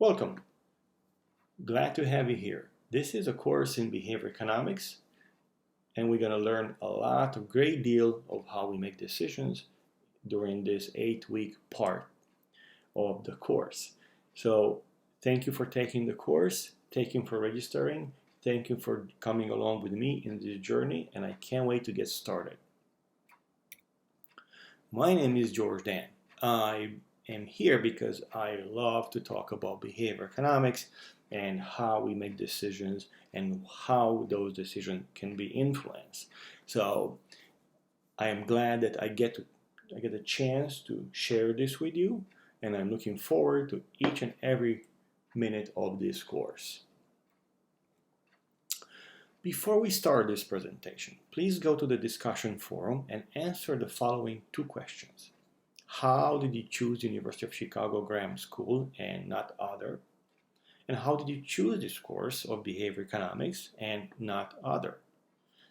Welcome. Glad to have you here. This is a course in behavior economics, and we're going to learn a great deal of how we make decisions during this 8-week part of the course. So, thank you for taking the course, thank you for registering, thank you for coming along with me in this journey, and I can't wait to get started. My name is George Dan. I am here because I love to talk about behavior economics and how we make decisions and how those decisions can be influenced. So I am glad that I get a chance to share this with you, and I'm looking forward to each and every minute of this course. Before we start this presentation, please go to the discussion forum and answer the following 2 questions. How did you choose University of Chicago Graham School and not other? And how did you choose this course of behavior economics and not other?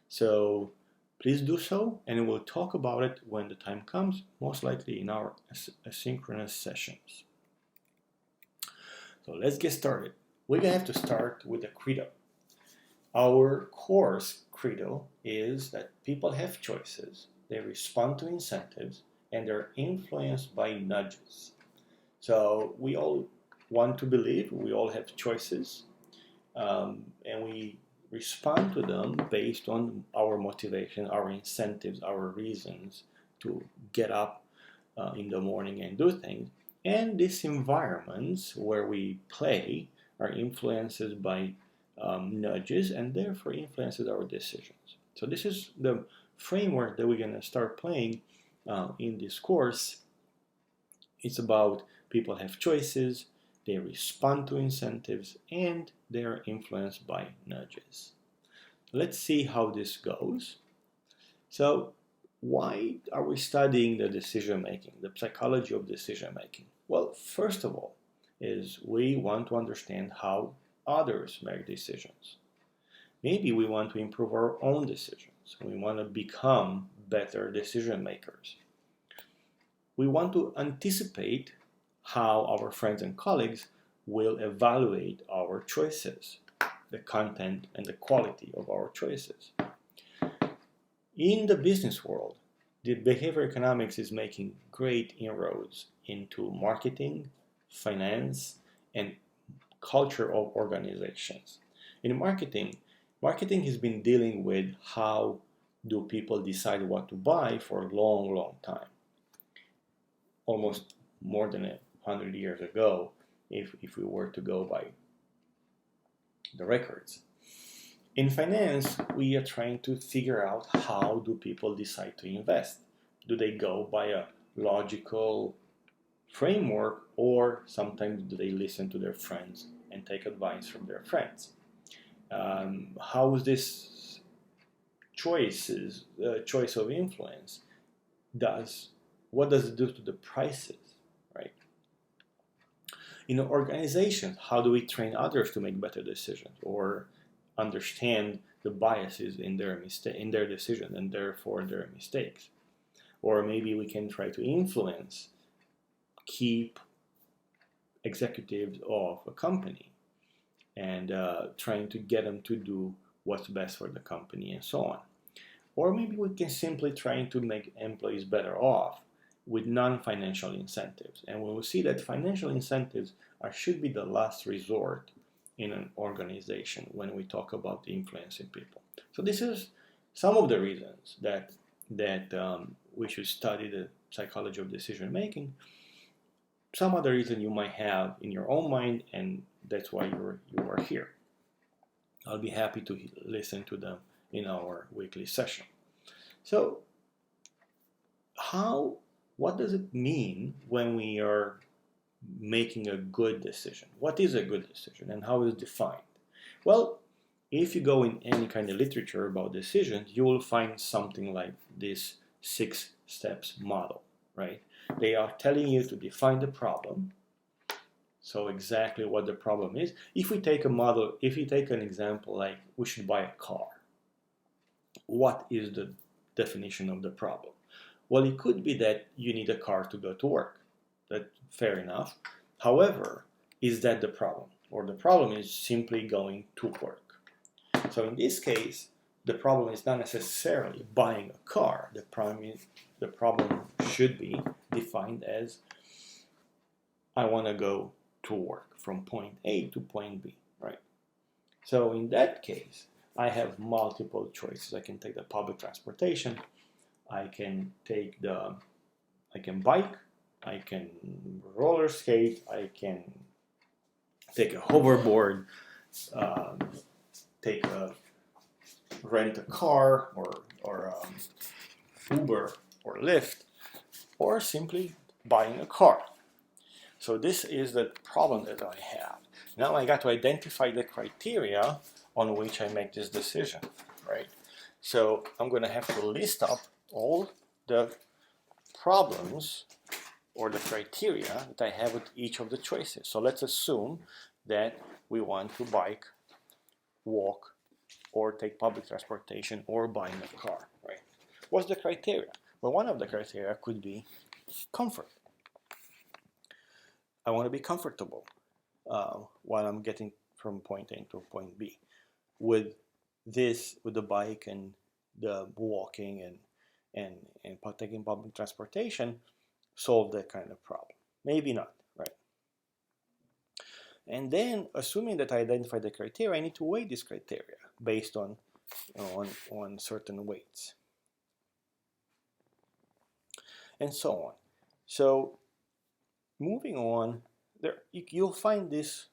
So please do so, and we'll talk about it when the time comes, most likely in our asynchronous sessions. So let's get started. We're going to have to start with the credo. Our course credo is that people have choices, they respond to incentives, and they're influenced by nudges. So we all want to believe we all have choices, and we respond to them based on our motivation, our incentives, our reasons to get up in the morning and do things. And these environments where we play are influenced by nudges, and therefore influences our decisions. So this is the framework that we're going to start playing in this course. It's about people have choices, they respond to incentives, and they are influenced by nudges. Let's see how this goes. So why are we studying the decision making, the psychology of decision making? Well, first of all, is we want to understand how others make decisions. Maybe we want to improve our own decisions. We want to become better decision makers. We want to anticipate how our friends and colleagues will evaluate our choices, the content and the quality of our choices. In the business world, the behavior economics is making great inroads into marketing, finance, and culture of organizations. In marketing has been dealing with how do people decide what to buy for a long time. Almost more than 100 years ago, if we were to go by the records. In finance, we are trying to figure out how do people decide to invest. Do they go by a logical framework, or sometimes do they listen to their friends and take advice from their friends? How is this choice of influence? What does it do to the prices, right? In organizations, how do we train others to make better decisions or understand the biases in their decisions and therefore their mistakes? Or maybe we can try to influence key executives of a company and trying to get them to do what's best for the company and so on. Or maybe we can simply try to make employees better off with non-financial incentives. And we will see that financial incentives should be the last resort in an organization when we talk about influencing people. So this is some of the reasons that we should study the psychology of decision making. Some other reason you might have in your own mind, and that's why you are here. I'll be happy to listen to them in our weekly session. So what does it mean when we are making a good decision? What is a good decision and how is it defined? Well, if you go in any kind of literature about decisions, you will find something like this 6 steps model, right? They are telling you to define the problem. So exactly what the problem is. If you take an example like we should buy a car, what is the definition of the problem? Well, it could be that you need a car to go to work. That's fair enough. However, is that the problem? Or the problem is simply going to work? So in this case, the problem is not necessarily buying a car. The problem should be defined as I want to go to work from point A to point B, right? So in that case, I have multiple choices. I can take the public transportation. I can bike. I can roller skate. I can take a hoverboard. Rent a car or Uber or Lyft, or simply buying a car. So this is the problem that I have. Now I got to identify the criteria on which I make this decision, right? So I'm going to have to list up all the problems or the criteria that I have with each of the choices. So let's assume that we want to bike, walk, or take public transportation, or buying a car, right? What's the criteria? Well, one of the criteria could be comfort. I want to be comfortable while I'm getting from point A to point B. With the bike and the walking and taking public transportation, solve that kind of problem? Maybe not, right? And then, assuming that I identify the criteria, I need to weigh this criteria based on certain weights, and so on. So, moving on, you will find these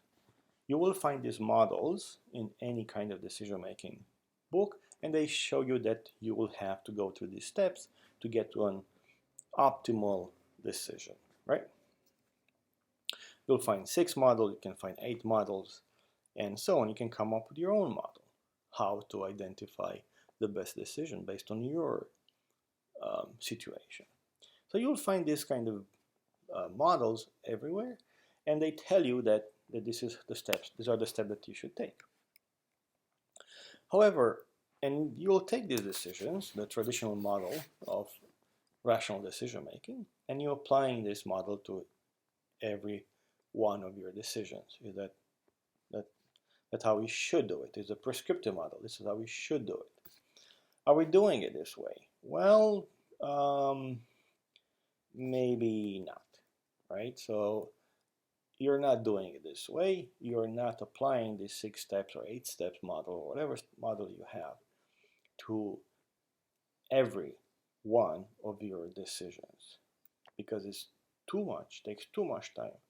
models in any kind of decision-making book, and they show you that you will have to go through these steps to get to an optimal decision, right? You'll find 6 models, you can find 8 models, and so on. You can come up with your own model, how to identify the best decision based on your situation. So you'll find this kind of models everywhere, and they tell you that these are the steps that you should take. However, and you'll take these decisions, the traditional model of rational decision making, and you're applying this model to every one of your decisions. That's how we should do it. It's a prescriptive model. This is how we should do it. Are we doing it this way? Well, maybe not, right? So you're not doing it this way. You're not applying the 6 steps or 8 steps model or whatever model you have to every one of your decisions, because it's too much, takes too much time,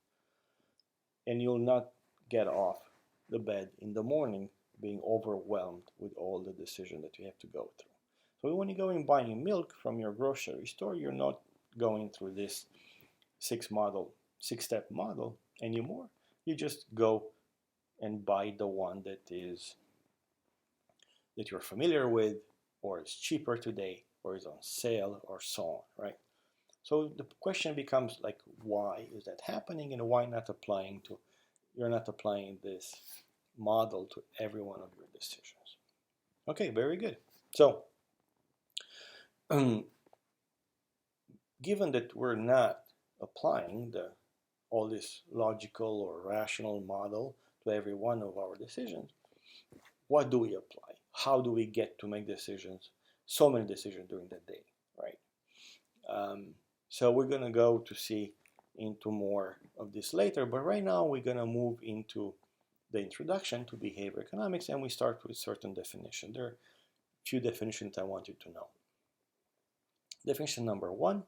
and you'll not get off the bed in the morning being overwhelmed with all the decisions that you have to go through. So when you're going buying milk from your grocery store, you're not going through this 6-step model anymore. You just go and buy the one that you're familiar with, or is cheaper today, or is on sale, or so on, right? So the question becomes like, why is that happening, and why you're not applying this model to every one of your decisions? Okay, very good. So, given that we're not applying all this logical or rational model to every one of our decisions, what do we apply? How do we get to make decisions, so many decisions during the day, right? So we're going to go to see into more of this later, but right now we're going to move into the introduction to behavior economics, and we start with certain definition. There are a few definitions I want you to know. Definition number 1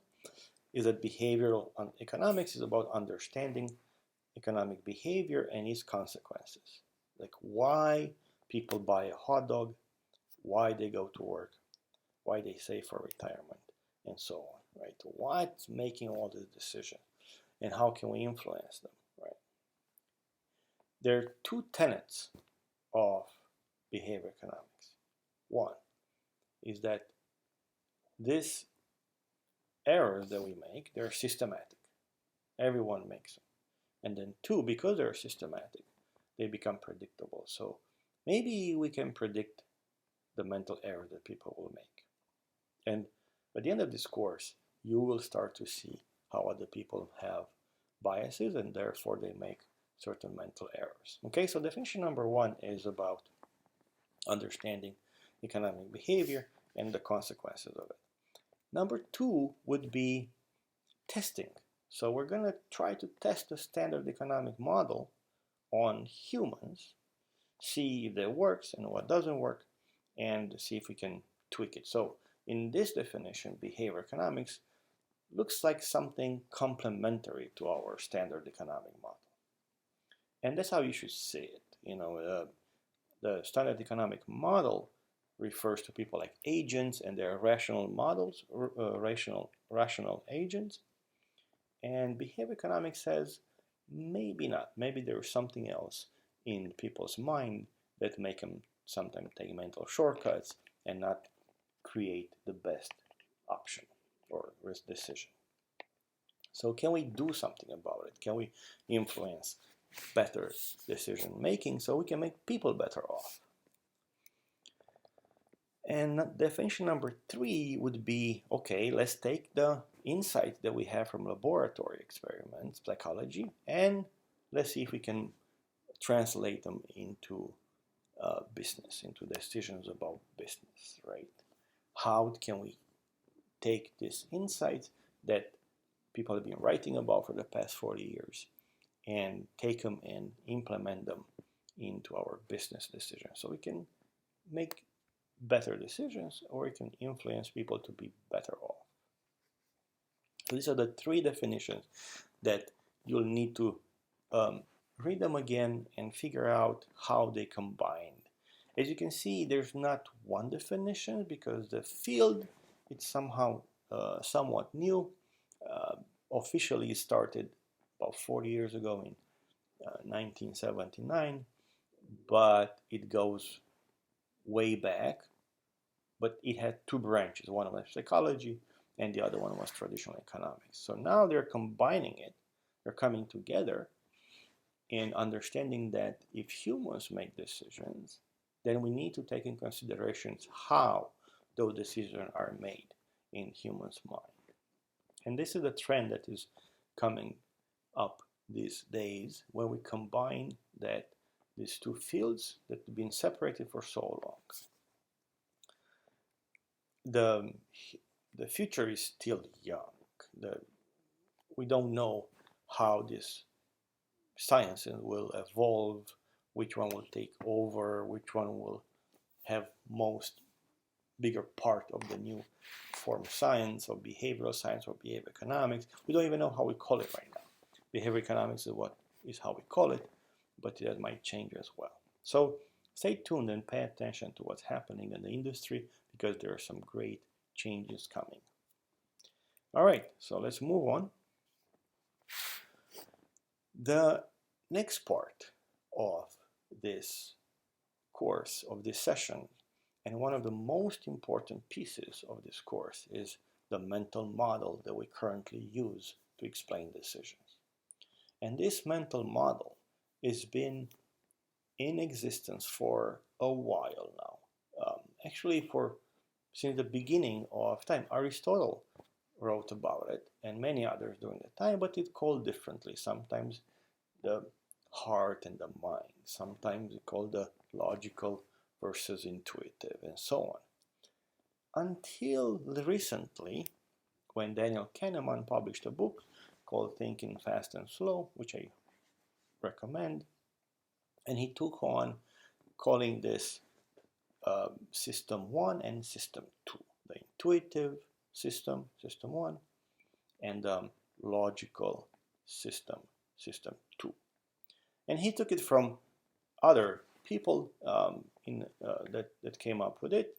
is that behavioral economics is about understanding economic behavior and its consequences, like why people buy a hot dog, why they go to work, why they save for retirement, and so on, right? What's making all the decisions, and how can we influence them, right? There are 2 tenets of behavior economics. 1 is that these errors that we make, they're systematic. Everyone makes them. And then 2, because they're systematic, they become predictable. So maybe we can predict the mental error that people will make. And at the end of this course, you will start to see how other people have biases, and therefore they make certain mental errors. Okay, so definition number one is about understanding economic behavior and the consequences of it. Number two would be testing. So we're going to try to test the standard economic model on humans, see if it works and what doesn't work, and see if we can tweak it. So in this definition, behavior economics looks like something complementary to our standard economic model. And that's how you should see it. The standard economic model refers to people like agents and their rational models, rational agents. And behavior economics says maybe not. Maybe there's something else in people's mind that make them sometimes take mental shortcuts and not create the best option or risk decision. So can we do something about it? Can we influence better decision making so we can make people better off? And definition number three would be, okay, let's take the insights that we have from laboratory experiments, psychology, and let's see if we can translate them into business, into decisions about business, right? How can we take these insights that people have been writing about for the past 40 years and take them and implement them into our business decisions so we can make better decisions or we can influence people to be better off. So these are the three definitions that you'll need to read them again and figure out how they combine. As you can see, there's not one definition because the field it's somehow somewhat new. Officially started about 40 years ago in 1979, but it goes way back. But it had two branches. One was psychology and the other one was traditional economics. So now they're combining it. They're coming together and understanding that if humans make decisions, then we need to take in consideration how those decisions are made in humans' mind. And this is a trend that is coming up these days when we combine these two fields that have been separated for so long. The future is still young. We don't know how this science will evolve, which one will take over, which one will have most bigger part of the new form of science or behavioral science or behavior economics. We don't even know how we call it right now. Behavior economics is how we call it, but that might change as well. So stay tuned and pay attention to what's happening in the industry because there are some great changes coming. All right, so let's move on. The next part of this course, of this session, and one of the most important pieces of this course is the mental model that we currently use to explain decisions. And this mental model has been in existence for a while now. Actually, since the beginning of time. Aristotle wrote about it, and many others during the time, but it's called differently. Sometimes the heart and the mind. Sometimes it's called the logical versus intuitive, and so on. Until recently, when Daniel Kahneman published a book called Thinking Fast and Slow, which I recommend, and he took on calling this System 1 and System 2, the intuitive system, System 1, and the logical system, System 2. And he took it from other people that came up with it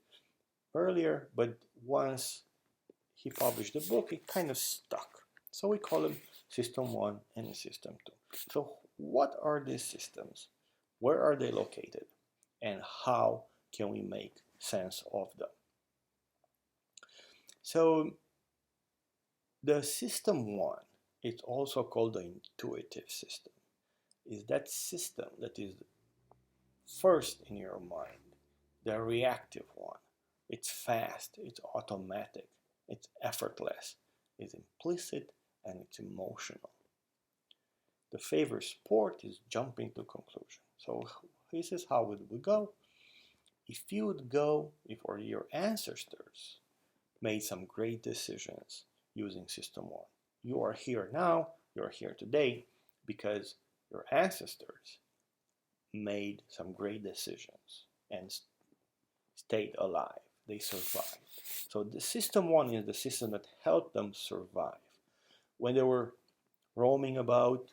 earlier, but once he published the book, it kind of stuck. So we call them System 1 and System 2. So what are these systems? Where are they located? And how can we make sense of them? So the System 1, it's also called the intuitive system, is that system that is first in your mind, the reactive one. It's fast, it's automatic, it's effortless, it's implicit, and it's emotional. The favorite sport is jumping to conclusion. So this is how it would go. If you would go, if or your ancestors made some great decisions using System 1. You are here now, you're here today, because your ancestors made some great decisions and stayed alive. They survived. So the System 1 is the system that helped them survive. When they were roaming about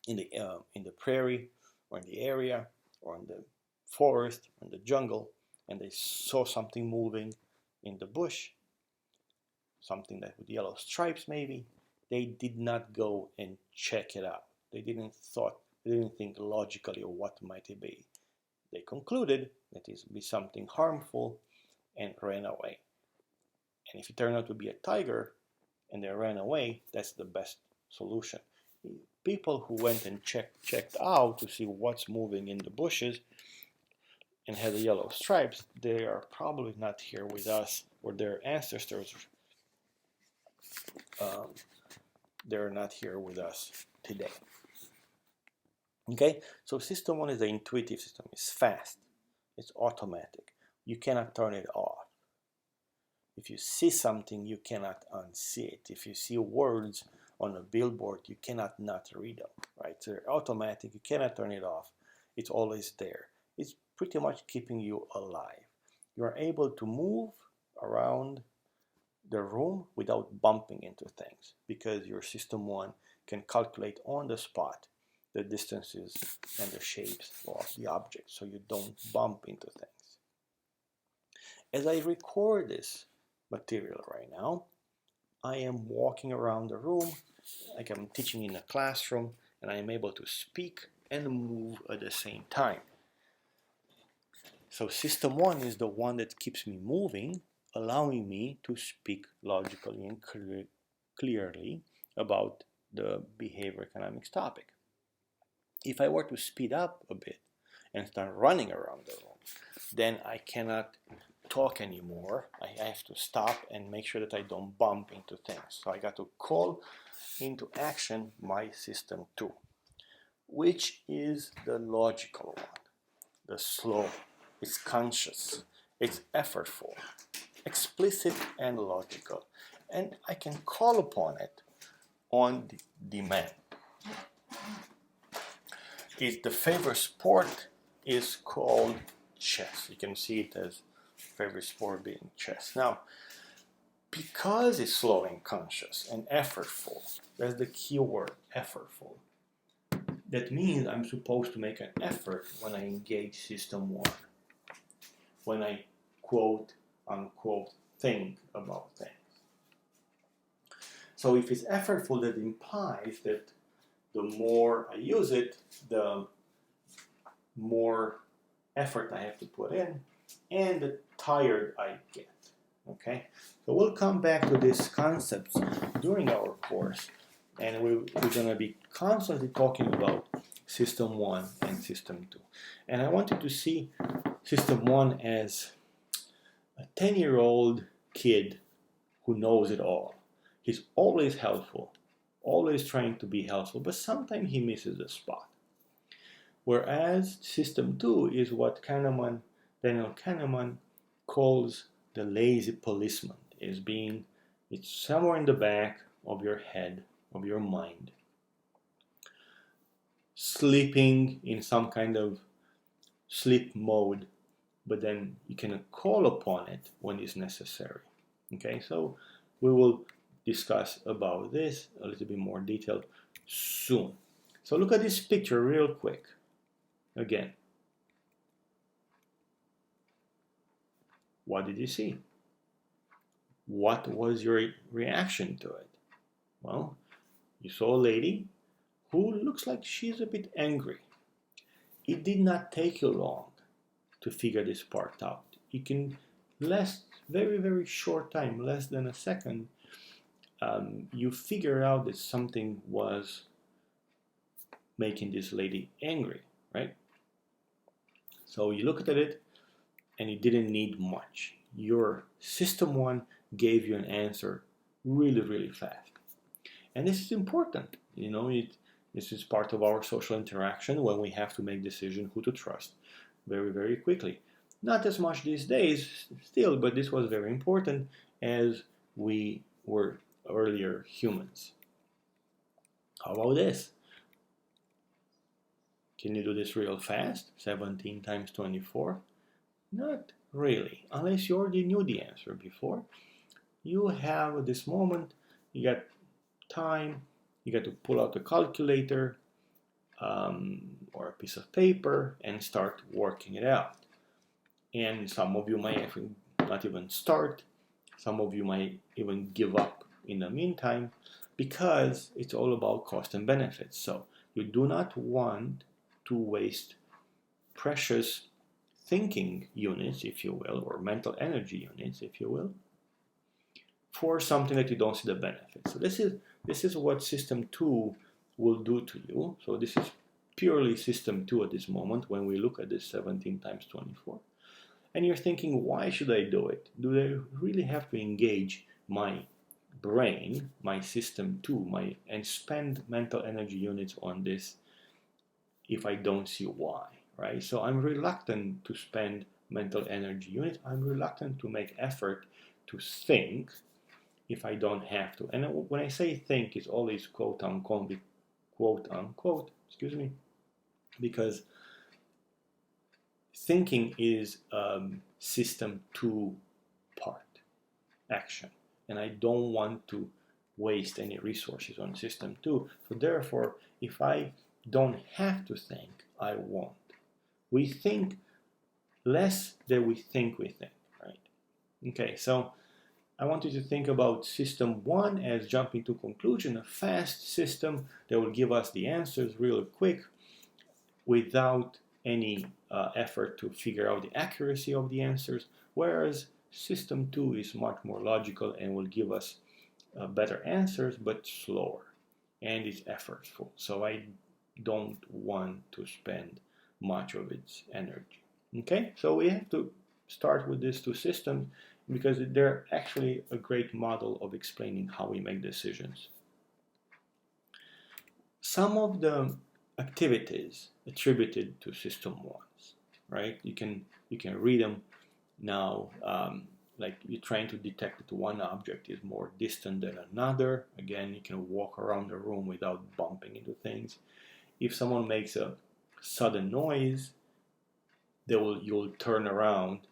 in the prairie or in the area or in the forest or in the jungle, and they saw something moving in the bush, something that with yellow stripes maybe, they did not go and check it out. They didn't think logically of what might it be. They concluded that it would be something harmful and ran away. And if it turned out to be a tiger and they ran away, that's the best solution. People who went and checked out to see what's moving in the bushes and had the yellow stripes, they are probably not here with us, or their ancestors, they're not here with us today. Okay, so System 1 is the intuitive system. It's fast, it's automatic. You cannot turn it off. If you see something, you cannot unsee it. If you see words on a billboard, you cannot not read them, right? So they're automatic, you cannot turn it off. It's always there. It's pretty much keeping you alive. You are able to move around the room without bumping into things, because your System 1 can calculate on the spot the distances and the shapes of the object, so you don't bump into things. As I record this material right now, I am walking around the room like I'm teaching in a classroom, and I am able to speak and move at the same time. So System 1 is the one that keeps me moving, allowing me to speak logically and clearly about the behavior economics topic. If I were to speed up a bit and start running around the room, then I cannot talk anymore. I have to stop and make sure that I don't bump into things. So I got to call into action my System 2, which is the logical one, the slow. It's conscious, it's effortful, explicit and logical, and I can call upon it on demand. The favorite sport is called chess. You can see it as favorite sport being chess. Now, because it's slow and conscious and effortful, that's the key word, effortful. That means I'm supposed to make an effort when I engage System 1, when I quote, unquote, think about things. So if it's effortful, that implies that the more I use it, the more effort I have to put in, and the tired I get. Okay, so we'll come back to these concepts during our course, and we're going to be constantly talking about System 1 and System 2. And I want you to see System 1 as a 10-year-old kid who knows it all. He's always helpful, always trying to be helpful, but sometimes he misses the spot. Whereas System 2 is what Daniel Kahneman calls the lazy policeman. It's somewhere in the back of your head, of your mind, sleeping in some kind of sleep mode, but then you can call upon it when it's necessary. Okay, so we will discuss about this a little bit more detail soon. So look at this picture real quick. Again, what did you see? What was your reaction to it? Well, you saw a lady who looks like she's a bit angry. It did not take you long to figure this part out. It can last very, very short time, less than a second. You figure out that something was making this lady angry, right? So you looked at it and you didn't need much. Your System 1 gave you an answer really, really fast. And this is important. This is part of our social interaction when we have to make decisions who to trust very, very quickly. Not as much these days still, but this was very important as we were earlier humans. How about this? Can you do this real fast? 17 times 24? Not really, unless you already knew the answer before. You have this moment, you got time, you got to pull out a calculator or a piece of paper and start working it out. And some of you might not even start. Some of you might even give up in the meantime because it's all about cost and benefits. So you do not want to waste precious thinking units, if you will, or mental energy units, if you will, for something that you don't see the benefits. So this is what System 2 will do to you. So this is purely System 2 at this moment when we look at this 17 times 24. And you're thinking, why should I do it? Do I really have to engage my brain, my System 2, and spend mental energy units on this if I don't see why, right? So I'm reluctant to spend mental energy units. I'm reluctant to make effort to think if I don't have to. And when I say think, it's always quote unquote, because thinking is System 2 part, action. And I don't want to waste any resources on System 2. So therefore, if I don't have to think, I won't. We think less than we think, right? Okay, so I want you to think about System 1 as jumping to conclusion, a fast system that will give us the answers real quick without any effort to figure out the accuracy of the answers, whereas System 2 is much more logical and will give us better answers, but slower, and it's effortful. So I don't want to spend much of its energy. Okay, so we have to start with these two systems because they're actually a great model of explaining how we make decisions. Some of the activities attributed to System 1, right? You can read them now. Like you're trying to detect that one object is more distant than another. Again, you can walk around the room without bumping into things. If someone makes a sudden noise, you'll turn around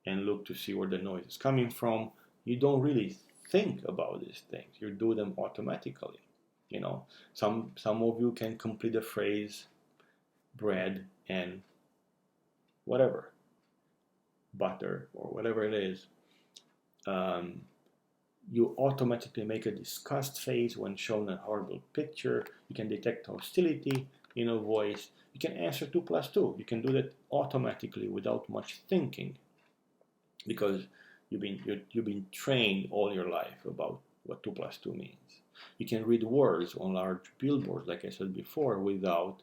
and look to see where the noise is coming from. You don't really think about these things. You do them automatically. You know, some of you can complete a phrase, bread and whatever, butter or whatever it is. You automatically make a disgust face when shown a horrible picture. You can detect hostility in a voice. You can answer 2 plus 2. You can do that automatically without much thinking because you've been trained all your life about what 2 plus 2 means. You can read words on large billboards, like I said before, without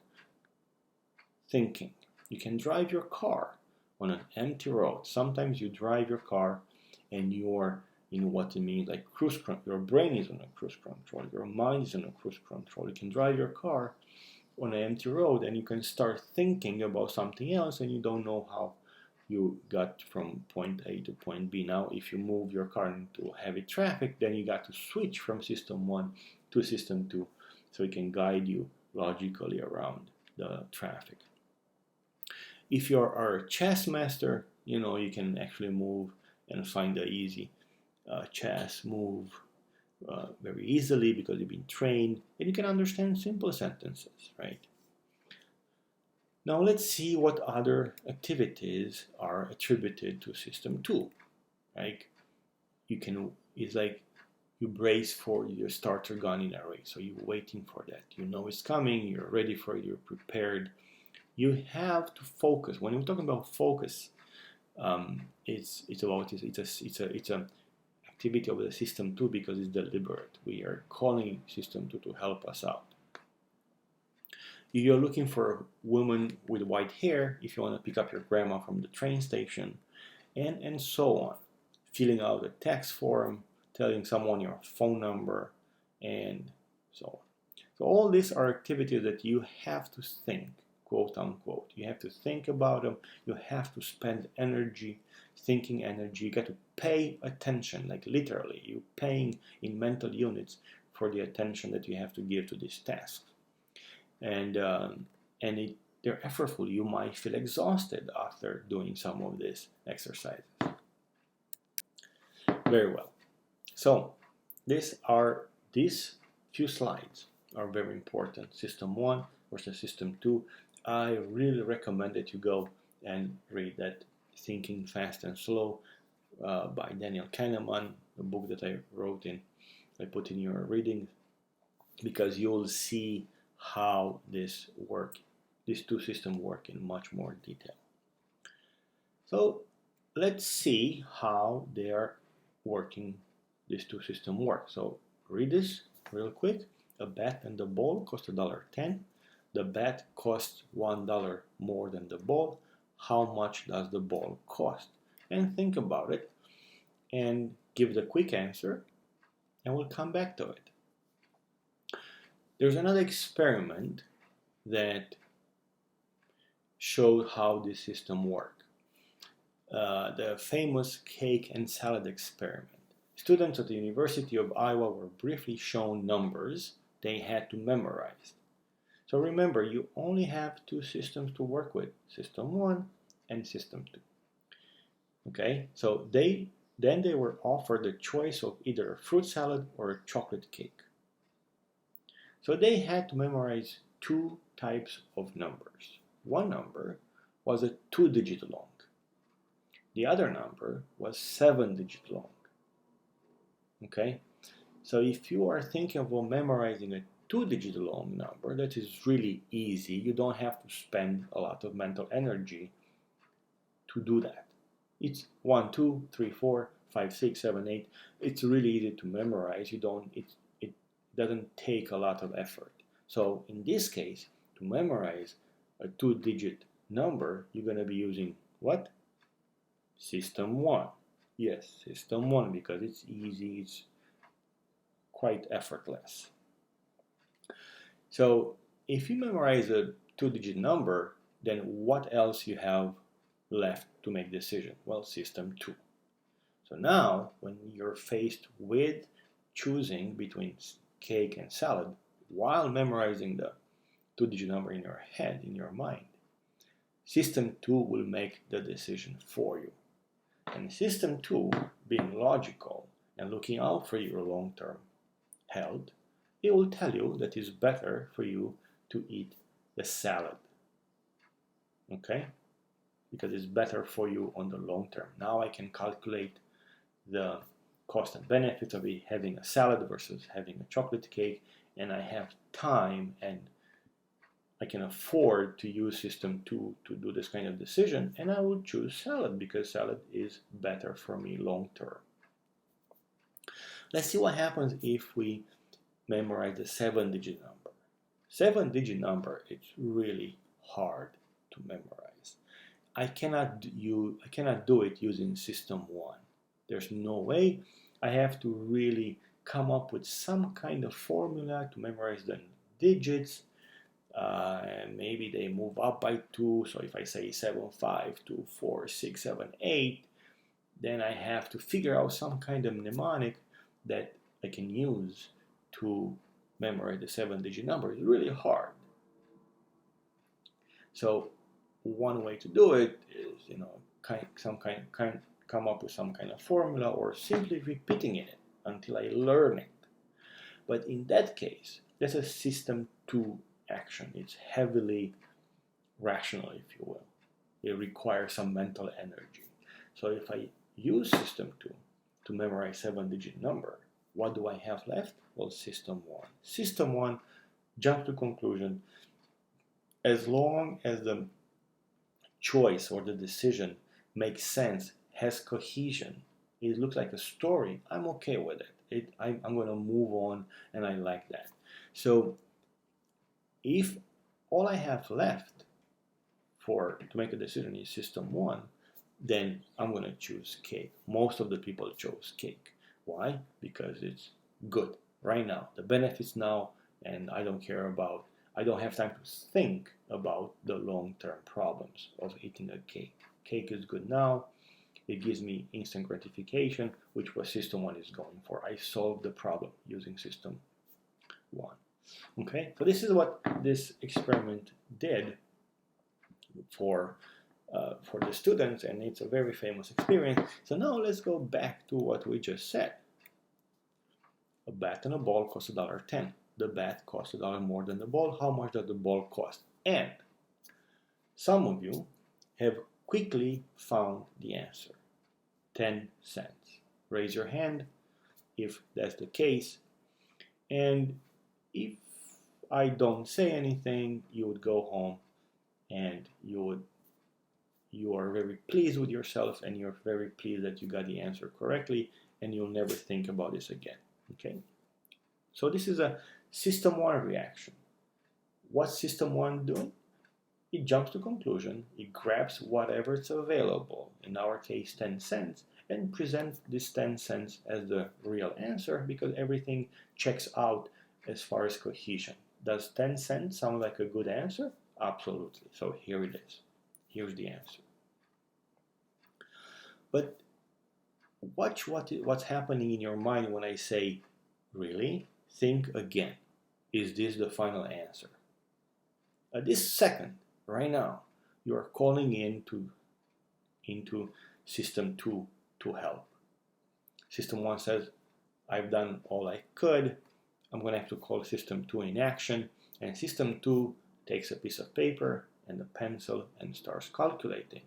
thinking. You can drive your car on an empty road. Sometimes you drive your car and you're in what it means like cruise control. Your brain is on a cruise control. Your mind is on a cruise control. You can drive your car on an empty road and you can start thinking about something else and you don't know how you got from point A to point B. Now, if you move your car into heavy traffic, then you got to switch from System 1 to System 2 so it can guide you logically around the traffic. If you're a chess master, you can actually move and find the easy chess move very easily because you've been trained and you can understand simple sentences, right? Now let's see what other activities are attributed to System 2. Right? It's like you brace for your starter gun in a race. So you're waiting for that. You know it's coming. You're ready for it. You're prepared. You have to focus. When we're talking about focus, it's a activity of the System 2 because it's deliberate. We are calling System 2 to help us out. You're looking for a woman with white hair if you want to pick up your grandma from the train station, and so on. Filling out a tax form, telling someone your phone number, and so on. So all these are activities that you have to think, quote unquote. You have to think about them. You have to spend energy, thinking energy. You got to pay attention, like literally. You're paying in mental units for the attention that you have to give to these tasks. And they're effortful. You might feel exhausted after doing some of these exercises. Very well. So these few slides are very important. System 1 versus System 2. I really recommend that you go and read that Thinking Fast and Slow by Daniel Kahneman, a book that I put in your reading, because you'll see how these two systems work in much more detail. So let's see how they are working. These two systems work. So read this real quick. A bat and the ball cost $1.10. The bat costs $1 more than the ball. How much does the ball cost? And think about it and give the quick answer, and we'll come back to it. There's another experiment that showed how this system works. The famous cake and salad experiment. Students at the University of Iowa were briefly shown numbers they had to memorize. So remember, you only have two systems to work with, System 1 and System 2. Okay, so they were offered the choice of either a fruit salad or a chocolate cake. So they had to memorize two types of numbers. One number was a 2-digit long. The other number was 7-digit long. Okay, so if you are thinking of memorizing a 2-digit long number, that is really easy. You don't have to spend a lot of mental energy to do that. It's 1, 2, 3, 4, 5, 6, 7, 8. It's really easy to memorize. It doesn't take a lot of effort. So in this case, to memorize a 2-digit number, you're going to be using what? System 1. Yes, System 1, because it's easy, it's quite effortless. So if you memorize a 2-digit number, then what else you have left to make decision? Well, System 2. So now, when you're faced with choosing between cake and salad, while memorizing the 2-digit number in your head, in your mind, System 2 will make the decision for you. And System 2, being logical and looking out for your long-term health, it will tell you that it's better for you to eat the salad. Okay? Because it's better for you on the long term. Now I can calculate the cost and benefits of having a salad versus having a chocolate cake, and I have time and I can afford to use System 2 to do this kind of decision, and I will choose salad because salad is better for me long term. Let's see what happens if we memorize the 7-digit number. 7-digit number, it's really hard to memorize. I cannot do it using System 1. There's no way. I have to really come up with some kind of formula to memorize the digits. And maybe they move up by 2. So if I say 7, 5, 2, 4, 6, 7, 8, then I have to figure out some kind of mnemonic that I can use to memorize the 7-digit number. It's really hard. So one way to do it is, come up with some kind of formula, or simply repeating it until I learn it. But in that case, that's a System 2 action. It's heavily rational, if you will. It requires some mental energy. So if I use System 2 to memorize 7-digit number, what do I have left? Well, System 1. System 1, jump to conclusion. As long as the choice or the decision makes sense, has cohesion, it looks like a story, I'm okay with it. I'm going to move on, and I like that. So if all I have left to make a decision is System 1, then I'm going to choose cake. Most of the people chose cake. Why? Because it's good right now. The benefits now and I don't have time to think about the long-term problems of eating a cake. Cake is good now. It gives me instant gratification, which was system 1 is going for. I solved the problem using system 1. Okay, so this is what this experiment did for the students, and it's a very famous experience. So now let's go back to what we just said. A bat and a ball cost $1.10. The bat costs $1 more than the ball. How much does the ball cost? And some of you have quickly found the answer. 10 cents. Raise your hand if that's the case. And if I don't say anything, you would go home and you are very pleased with yourself, and you're very pleased that you got the answer correctly, and you'll never think about this again. Okay? So this is a system 1 reaction. What's system 1 doing? It jumps to conclusion, it grabs whatever's available, in our case 10 cents, and presents this 10 cents as the real answer because everything checks out as far as cohesion. Does 10 cents sound like a good answer? Absolutely. So here it is. Here's the answer. But watch what's happening in your mind when I say, really? Think again. Is this the final answer? At this second, right now, you are calling into system 2 to help. System 1 says, I've done all I could. I'm going to have to call system 2 in action. And system 2 takes a piece of paper and a pencil and starts calculating.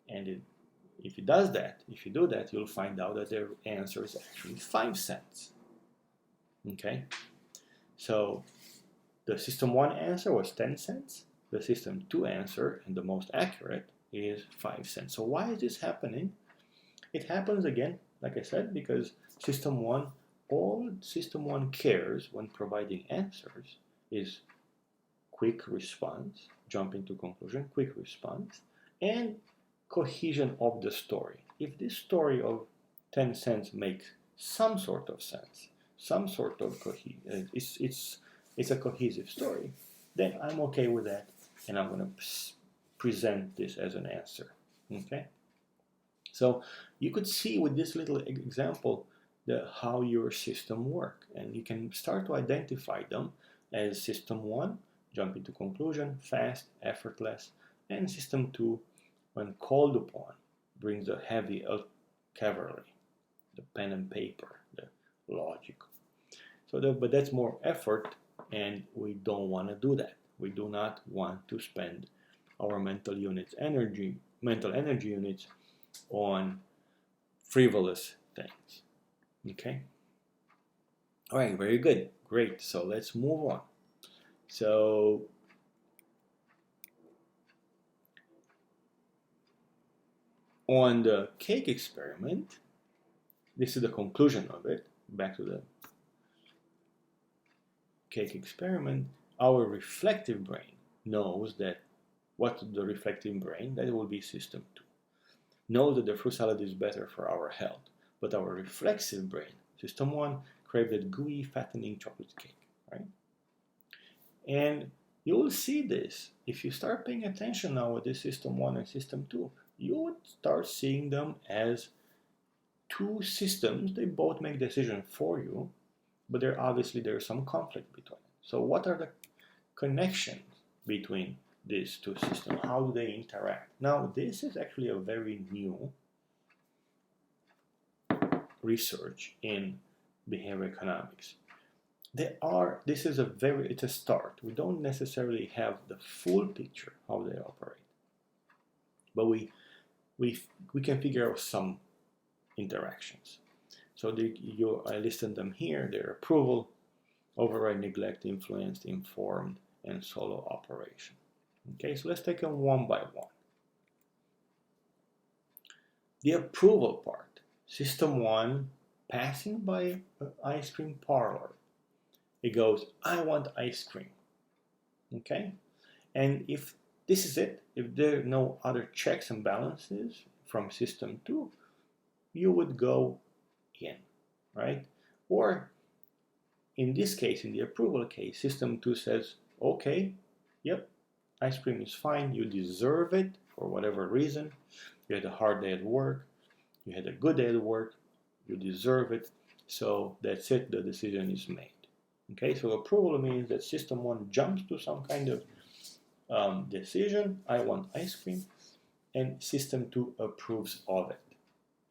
And if you do that, you'll find out that their answer is actually 5 cents. Okay? So the system 1 answer was 10 cents. The system 2 answer, and the most accurate, is 5 cents. So why is this happening? It happens again, like I said, because all system 1 cares when providing answers is quick response, jumping to conclusion, quick response, and cohesion of the story. If this story of 10 cents makes some sort of sense, some sort of cohesion, it's a cohesive story, then I'm okay with that, and I'm going to present this as an answer. Okay? So you could see with this little example how your system work, and you can start to identify them as system 1, jumping to conclusion, fast, effortless, and system 2, when called upon, brings the heavy cavalry, the pen and paper, the logical. But that's more effort, and we don't want to do that. We do not want to spend our mental energy units on frivolous things. Okay? All right, very good. Great. So let's move on. So on the cake experiment, this is the conclusion of it. Back to the cake experiment, our reflective brain knows that what's the reflective brain? That will be system 2. Knows that the fruit salad is better for our health. But our reflexive brain, system 1, craved that gooey, fattening chocolate cake, right? And you will see this. If you start paying attention now with this system 1 and system 2, you would start seeing them as two systems. They both make decisions for you, but there's some conflict between them. So what are the connections between these two systems? How do they interact? Now, this is actually a very new research in behavioral economics. It's a start. We don't necessarily have the full picture how they operate, but we can figure out some interactions. So I listed them here. Their approval, override, neglect, influenced, informed, and solo operation. Okay, so let's take them one by one. The approval part. System 1, passing by an ice cream parlor. It goes, I want ice cream. Okay? And if this is it, if there are no other checks and balances from system 2, you would go in, right? Or in this case, in the approval case, system 2 says, okay, yep, ice cream is fine, you deserve it for whatever reason. You had a hard day at work, you had a good day at work, you deserve it, so that's it, the decision is made. Okay, so approval means that system 1 jumps to some kind of decision, I want ice cream, and system 2 approves of it.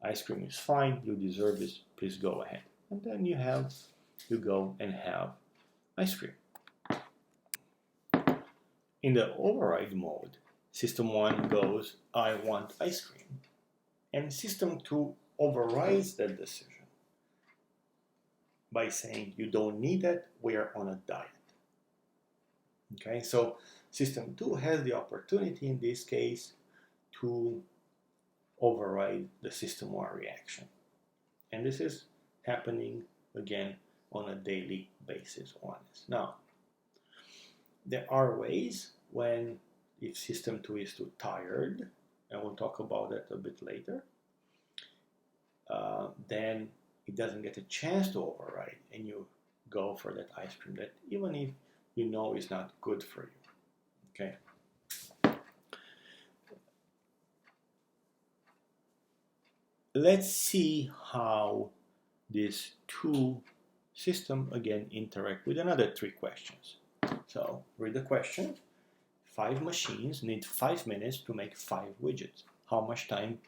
Ice cream is fine, you deserve this, please go ahead. And then you go and have ice cream. In the override mode, system 1 goes, I want ice cream. And system 2 overrides that decision by saying, you don't need it, we are on a diet. Okay, so system 2 has the opportunity in this case to override the system 1 reaction. And this is happening again on a daily basis. Now, there are ways when, if system 2 is too tired, and we'll talk about that a bit later, then it doesn't get a chance to override, and you go for that ice cream that even if you know is not good for you. Okay. Let's see how these two systems again interact with another 3 questions. So read the question. 5 machines need 5 minutes to make 5 widgets. How much time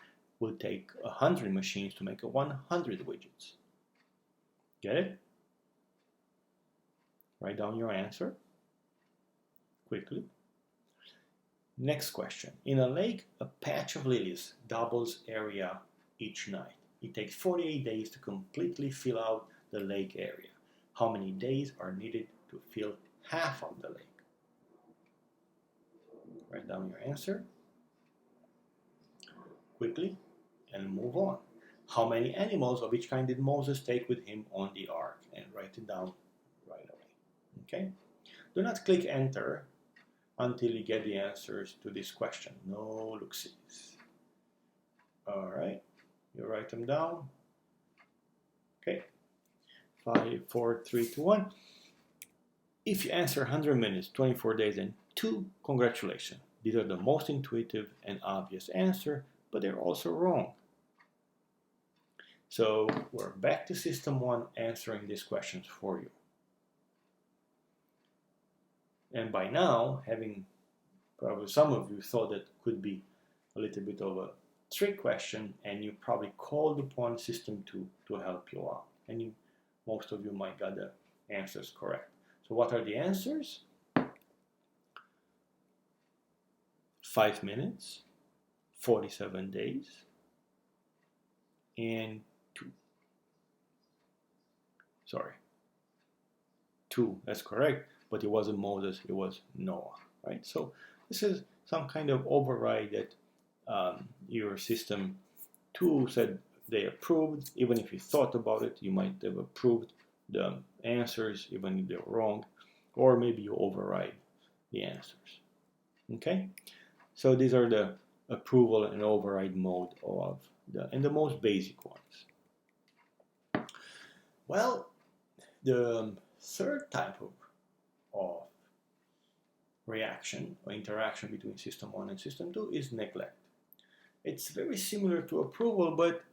will take 100 machines to make 100 widgets? Get it? Write down your answer quickly. Next question. In a lake, a patch of lilies doubles area each night. It takes 48 days to completely fill out the lake area. How many days are needed to fill half of the lake? Write down your answer quickly and move on. How many animals of each kind did Moses take with him on the ark? And write it down right away. Okay? Do not click enter until you get the answers to this question. No look-sees. All right. You write them down. Okay. 5, 4, 3, 2, 1. If you answer 100 minutes, 24 days, and 2, congratulations. These are the most intuitive and obvious answer, but they're also wrong. So we're back to system 1 answering these questions for you. And by now, having probably some of you thought that could be a little bit of a trick question, and you probably called upon system 2 to help you out. And most of you might got the answers correct. So what are the answers? 5 minutes, 47 days, and 2. Sorry. 2, that's correct, but it wasn't Moses, it was Noah, right? So this is some kind of override that your system 2 said they approved. Even if you thought about it, you might have approved the answers even if they were wrong, or maybe you override the answers. Okay, so these are the approval and override mode of the most basic ones. Well, the third type of reaction or interaction between system 1 and system 2 is neglect. It's very similar to approval, but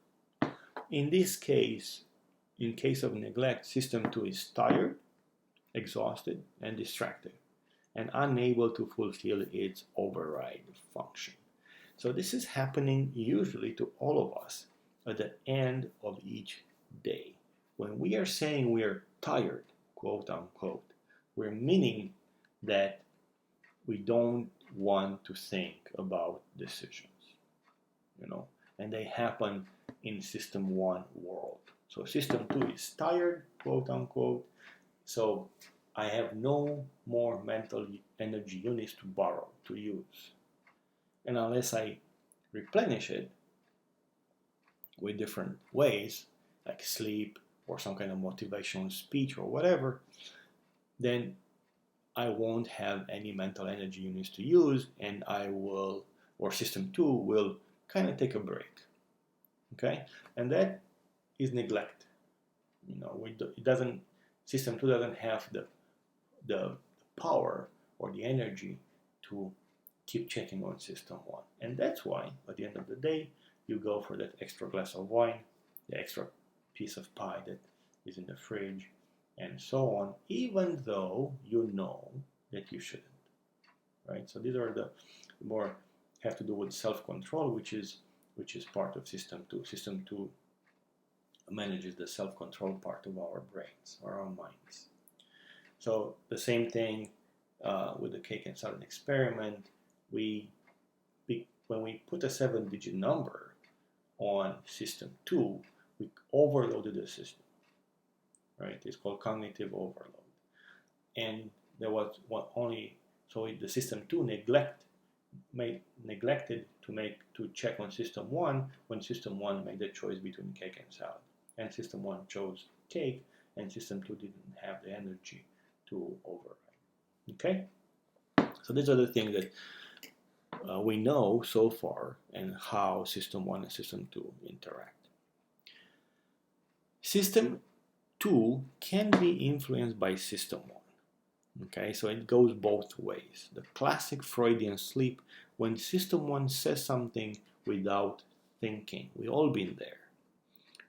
in this case, in case of neglect, system 2 is tired, exhausted, and distracted, and unable to fulfill its override function. So this is happening usually to all of us at the end of each day. When we are saying we are tired, quote unquote, we're meaning that we don't want to think about decisions, and they happen in system 1 world. So system 2 is tired, quote unquote, so I have no more mental energy units to borrow, to use. And unless I replenish it with different ways, like sleep or some kind of motivational speech or whatever, then I won't have any mental energy units to use, and I will, or system 2 will kind of take a break. Okay? And that is neglect. It doesn't System 2 doesn't have the power or the energy to keep checking on System 1. And that's why, at the end of the day, you go for that extra glass of wine, the extra piece of pie that is in the fridge, and so on, even though you know that you shouldn't. Right? So these are the more have to do with self-control, which is part of System 2. System 2 manages the self-control part of our brains or our minds. So the same thing with the cake and salad experiment. When we put a 7-digit number on System 2, we overloaded the system. Right? It's called cognitive overload. And there was the System 2 neglected to check on System 1 when System 1 made the choice between cake and salad. And System 1 chose cake, and System 2 didn't have the energy to override. Okay? So these are the things that we know so far and how System 1 and System 2 interact. System 2 can be influenced by System 1. Okay, so it goes both ways. The classic Freudian slip, when System 1 says something without thinking. We've all been there.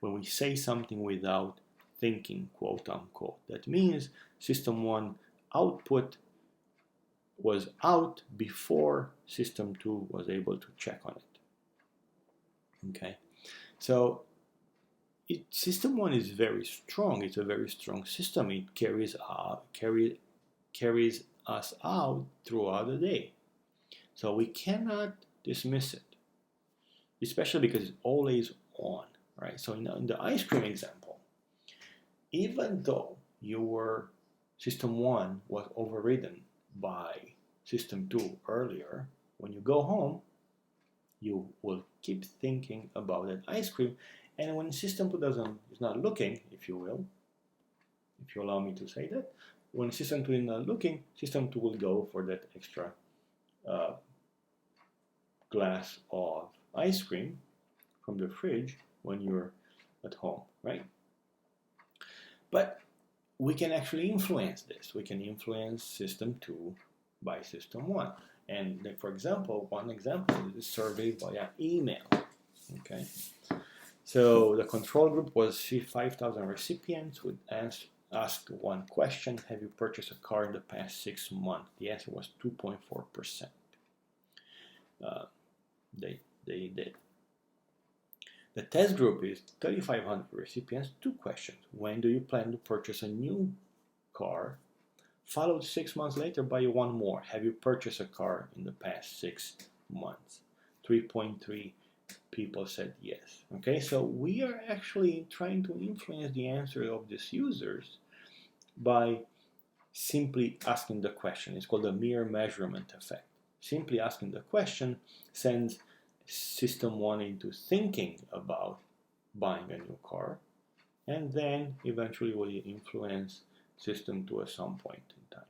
When we say something without thinking, quote unquote, that means System 1 output was out before System 2 was able to check on it. Okay, so System 1 is very strong. It's a very strong system. It carries us out throughout the day. So we cannot dismiss it, especially because it's always on, right? So in the ice cream example, even though your System 1 was overridden by System 2 earlier, when you go home, you will keep thinking about that ice cream. And when System 2 is not looking, if you will, if you allow me to say that, when System 2 is not looking, System 2 will go for that extra glass of ice cream from the fridge when you're at home, right? But we can actually influence this. We can influence System 2 by System 1. And for example, one example is a survey via email. Okay, so the control group was 5,000 recipients who asked one question: have you purchased a car in the past 6 months? The answer was 2.4%. They did. The test group is 3,500 recipients, 2 questions. When do you plan to purchase a new car? Followed 6 months later by one more. Have you purchased a car in the past 6 months? 3.3 people said yes. Okay, so we are actually trying to influence the answer of these users by simply asking the question. It's called the mere measurement effect. Simply asking the question sends System 1 into thinking about buying a new car, and then eventually will influence System 2 at some point in time.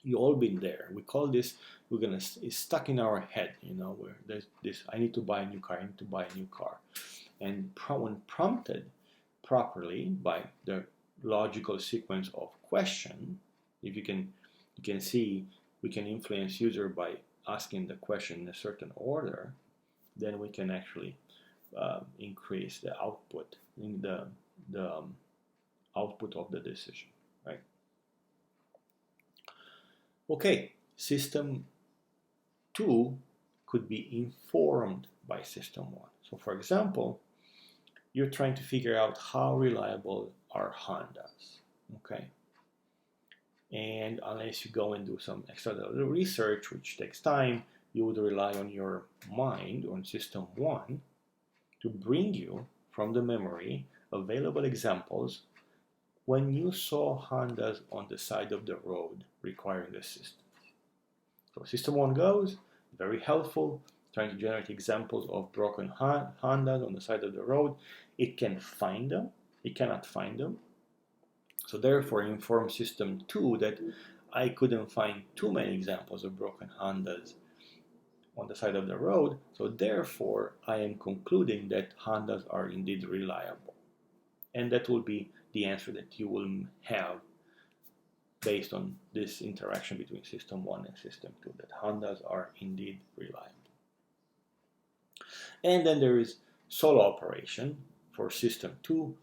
You all been there. We call this, it's stuck in our head, where there's this, I need to buy a new car, I need to buy a new car. And when prompted properly by the logical sequence of question, if you can see, we can influence user by asking the question in a certain order, then we can actually increase the output in the output of the decision, right? Okay, System 2 could be informed by System 1. So for example, you're trying to figure out how reliable are Hondas, okay? And unless you go and do some extra research, which takes time, you would rely on your mind, on System 1, to bring you from the memory available examples when you saw Hondas on the side of the road requiring assistance. So System 1 goes, very helpful, trying to generate examples of broken Hondas on the side of the road. It can find them, it cannot find them. So therefore inform System 2 that I couldn't find too many examples of broken Hondas on the side of the road, so therefore I am concluding that Hondas are indeed reliable. And that will be the answer that you will have based on this interaction between system 1 and system 2, that Hondas are indeed reliable. And then there is solo operation for system 2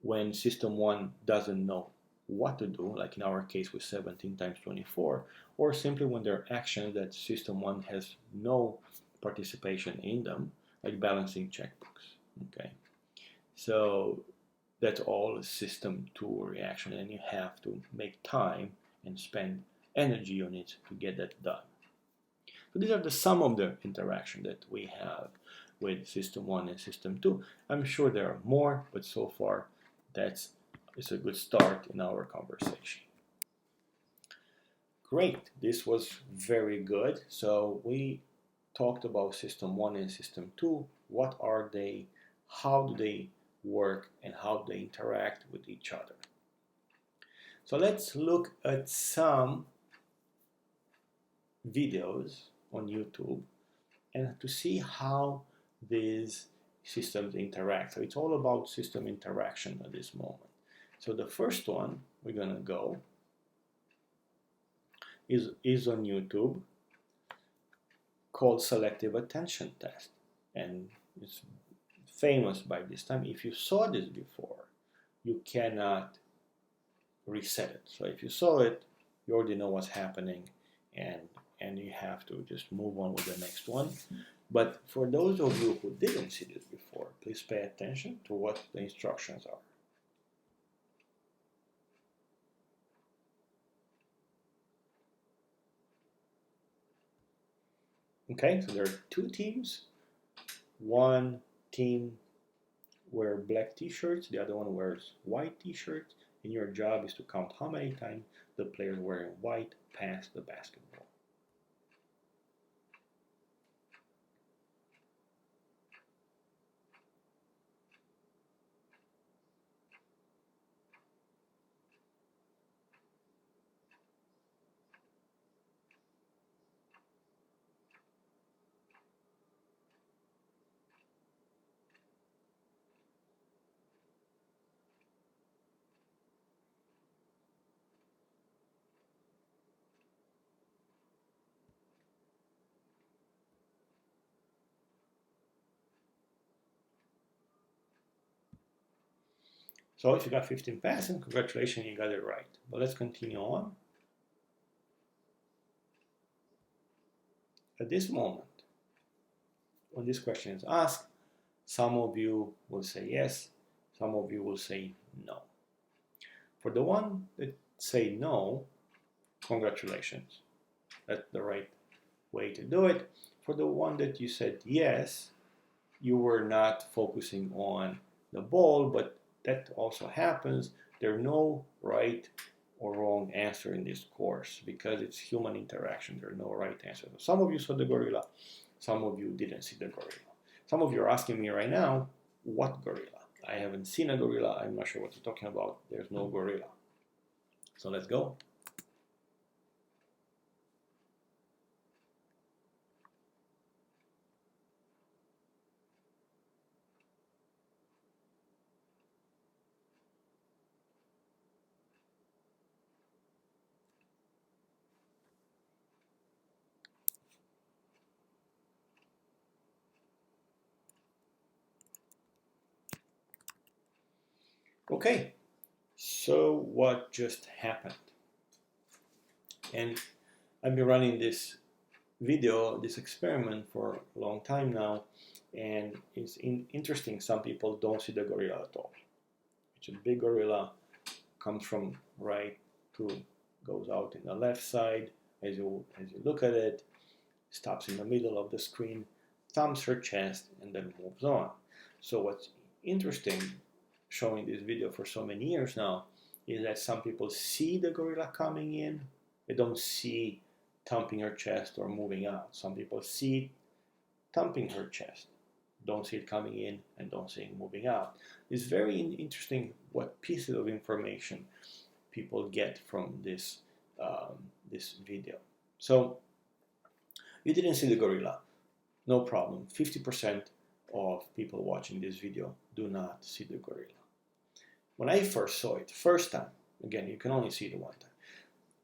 when system 1 doesn't know what to do, like in our case with 17 times 24, or simply when there are actions that system 1 has no participation in them, like balancing checkbooks. Okay, so that's all a system 2 reaction, and you have to make time and spend energy on it to get that done. So these are the sum of the interaction that we have with system 1 and system 2. I'm sure there are more, but so far it's a good start in our conversation. Great, this was very good. So we talked about system 1 and system 2. What are they? How do they work? And how do they interact with each other? So let's look at some videos on YouTube and to see how these systems interact. So it's all about system interaction at this moment. So the first one we're going to go is on YouTube, called selective attention test, and it's famous by this time. If you saw this before, you cannot reset it. So if you saw it, you already know what's happening, and you have to just move on with the next one. But for those of you who didn't see this before, please pay attention to what the instructions are. Okay, so there are two teams. One team wear black t-shirts, the other one wears white t-shirts, and your job is to count how many times the players wearing white pass the basketball. So if you got 15 passing, congratulations, you got it right. But let's continue on. At this moment, when this question is asked, some of you will say yes, some of you will say no. For the one that say no, congratulations. That's the right way to do it. For the one that you said yes, you were not focusing on the ball, but that also happens. There are no right or wrong answer in this course because it's human interaction. There are no right answers. Some of you saw the gorilla, some of you didn't see the gorilla. Some of you are asking me right now, what gorilla? I haven't seen a gorilla. I'm not sure what you're talking about. There's no gorilla. So let's go. Okay, so what just happened? And I've been running this video, this experiment for a long time now, and it's interesting. Some people don't see the gorilla at all. It's a big gorilla, comes from right to, goes out in the left side. As you look at it, stops in the middle of the screen, thumps her chest, and then moves on. So what's interesting, showing this video for so many years now, is that some people see the gorilla coming in. They don't see thumping her chest or moving out. Some people see thumping her chest, don't see it coming in, and don't see it moving out. It's very interesting what pieces of information people get from this this video. So you didn't see the gorilla, no problem. 50% of people watching this video do not see the gorilla. when I first saw it, first time, again, you can only see it one time.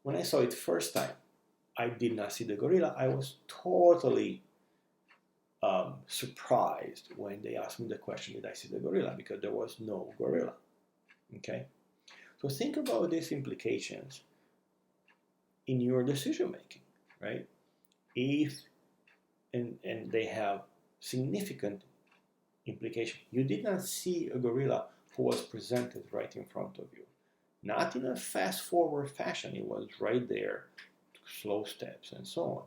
When I saw it first time, I did not see the gorilla. I was totally surprised when they asked me the question, did I see the gorilla? Because there was no gorilla. Okay? So think about these implications in your decision making, right? If and they have significant implication. You did not see a gorilla who was presented right in front of you. Not in a fast forward fashion, it was right there, slow steps and so on.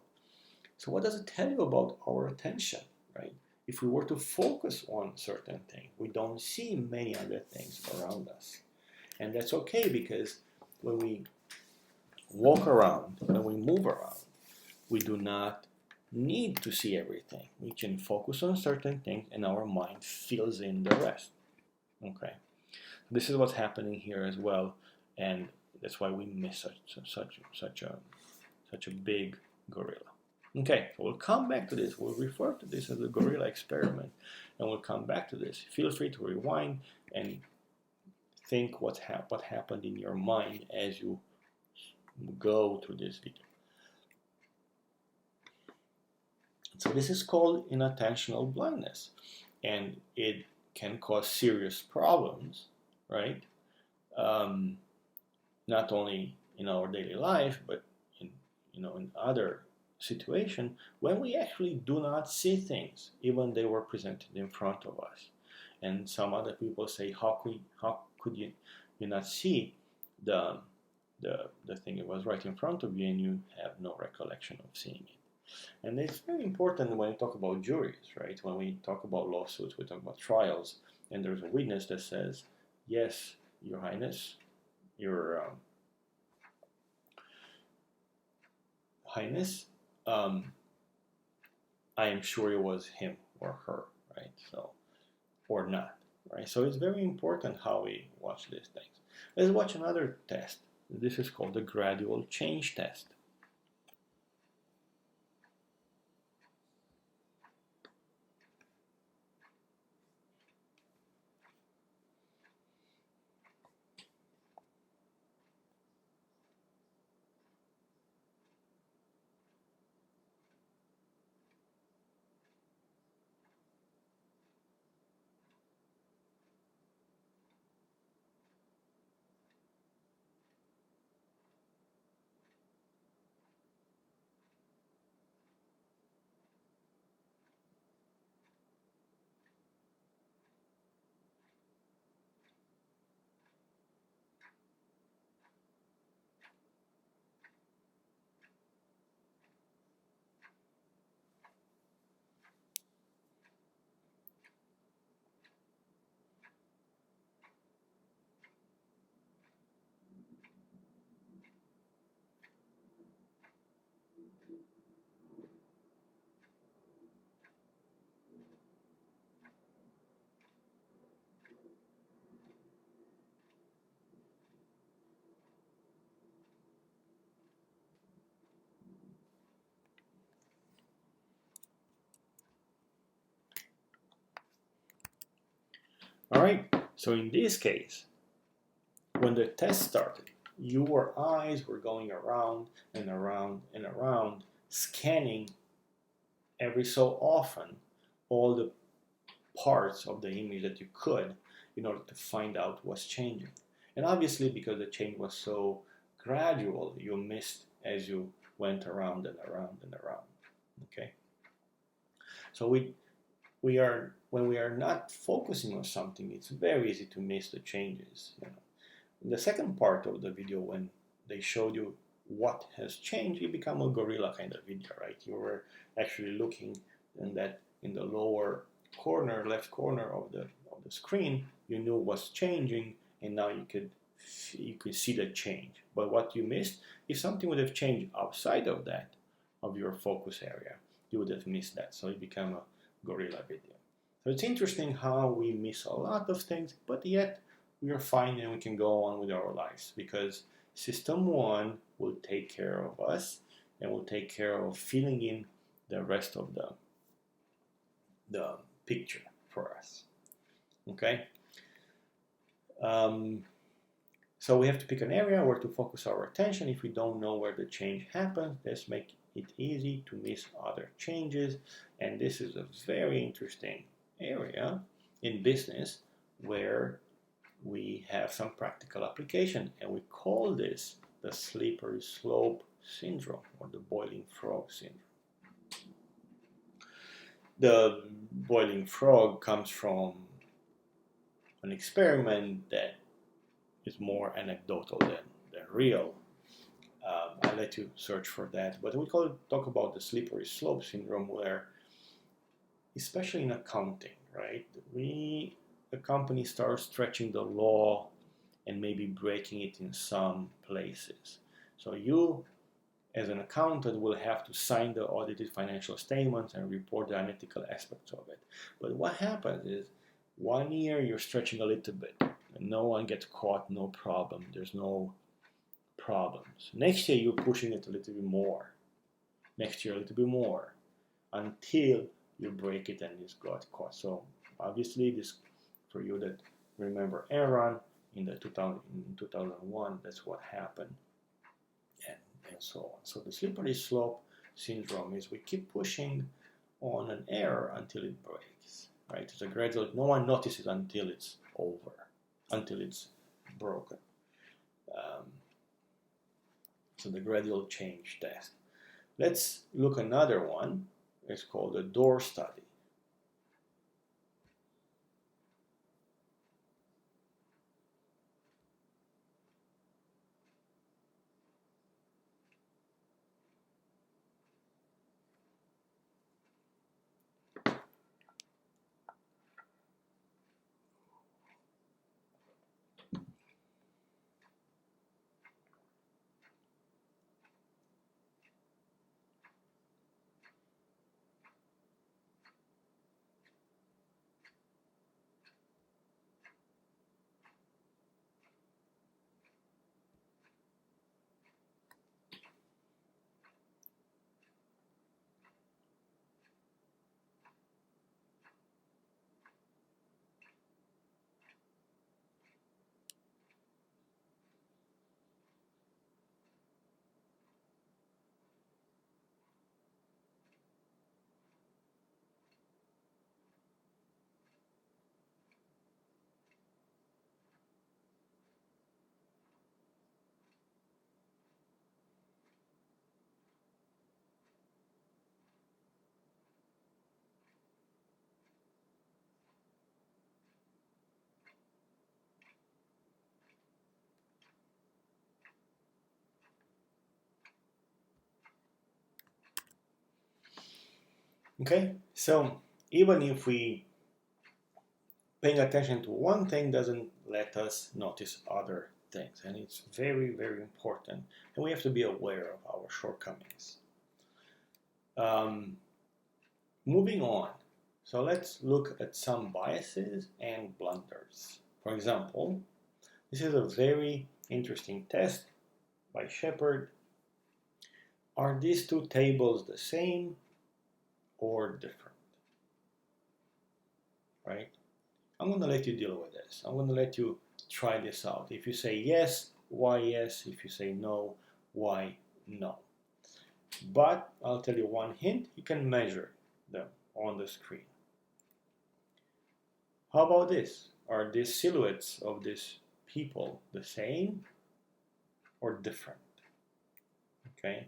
So what does it tell you about our attention, right? If we were to focus on certain things, we don't see many other things around us. And that's okay, because when we walk around, when we move around, we do not need to see everything. We can focus on certain things and our mind fills in the rest. Okay, this is what's happening here as well, and that's why we miss such a big gorilla. Okay, so we'll come back to this. We'll refer to this as the gorilla experiment, and we'll come back to this. Feel free to rewind and think what happened in your mind as you go through this video. So this is called inattentional blindness, and it can cause serious problems, right? Not only in our daily life, but in other situations when we actually do not see things, even they were presented in front of us. And some other people say, how could you not see the thing? It was right in front of you, and you have no recollection of seeing it. And it's very important when we talk about juries, right? When we talk about lawsuits, we talk about trials, and there's a witness that says, yes, Your Highness, Your Highness, I am sure it was him or her, right? So, or not, right? So it's very important how we watch these things. Let's watch another test. This is called the gradual change test. All right, so in this case, when the test started, your eyes were going around and around and around, scanning every so often all the parts of the image that you could in order to find out what's changing. And obviously, because the change was so gradual, you missed as you went around and around and around. Okay? So when we are not focusing on something, it's very easy to miss the changes. In the second part of the video, when they showed you what has changed, it became a gorilla kind of video, right? You were actually looking in the lower corner, left corner of the screen, you knew what's changing, and now you could see the change. But what you missed, if something would have changed outside of that, of your focus area, you would have missed that. So it became a gorilla video. So it's interesting how we miss a lot of things, but yet we are fine and we can go on with our lives, because System 1 will take care of us and will take care of filling in the rest of the picture for us. Okay? So we have to pick an area where to focus our attention. If we don't know where the change happens, this makes it easy to miss other changes. And this is a very interesting area in business where we have some practical application, and we call this the slippery slope syndrome or the boiling frog syndrome. The boiling frog comes from an experiment that is more anecdotal than real. I'll let you search for that. But we talk about the slippery slope syndrome where, especially in accounting, right? A company starts stretching the law and maybe breaking it in some places. So you, as an accountant, will have to sign the audited financial statements and report the unethical aspects of it. But what happens is, 1 year you're stretching a little bit, and no one gets caught, no problem. There's no problems. Next year you're pushing it a little bit more. Next year a little bit more, until you break it and it's got caught. So obviously, this, for you that remember Enron in 2001, that's what happened, and so on. So the slippery slope syndrome is we keep pushing on an error until it breaks, right? It's a gradual, no one notices until it's over, until it's broken. So the gradual change test. Let's look another one. It's called the door study. Okay, so even if we paying attention to one thing doesn't let us notice other things, and it's very, very important, and we have to be aware of our shortcomings. Moving on, so let's look at some biases and blunders. For example, this is a very interesting test by Shepard. Are these two tables the same or different? Right? I'm going to let you deal with this. I'm going to let you try this out. If you say yes, why yes? If you say no, why no? But I'll tell you one hint, you can measure them on the screen. How about this? Are these silhouettes of these people the same or different? Okay.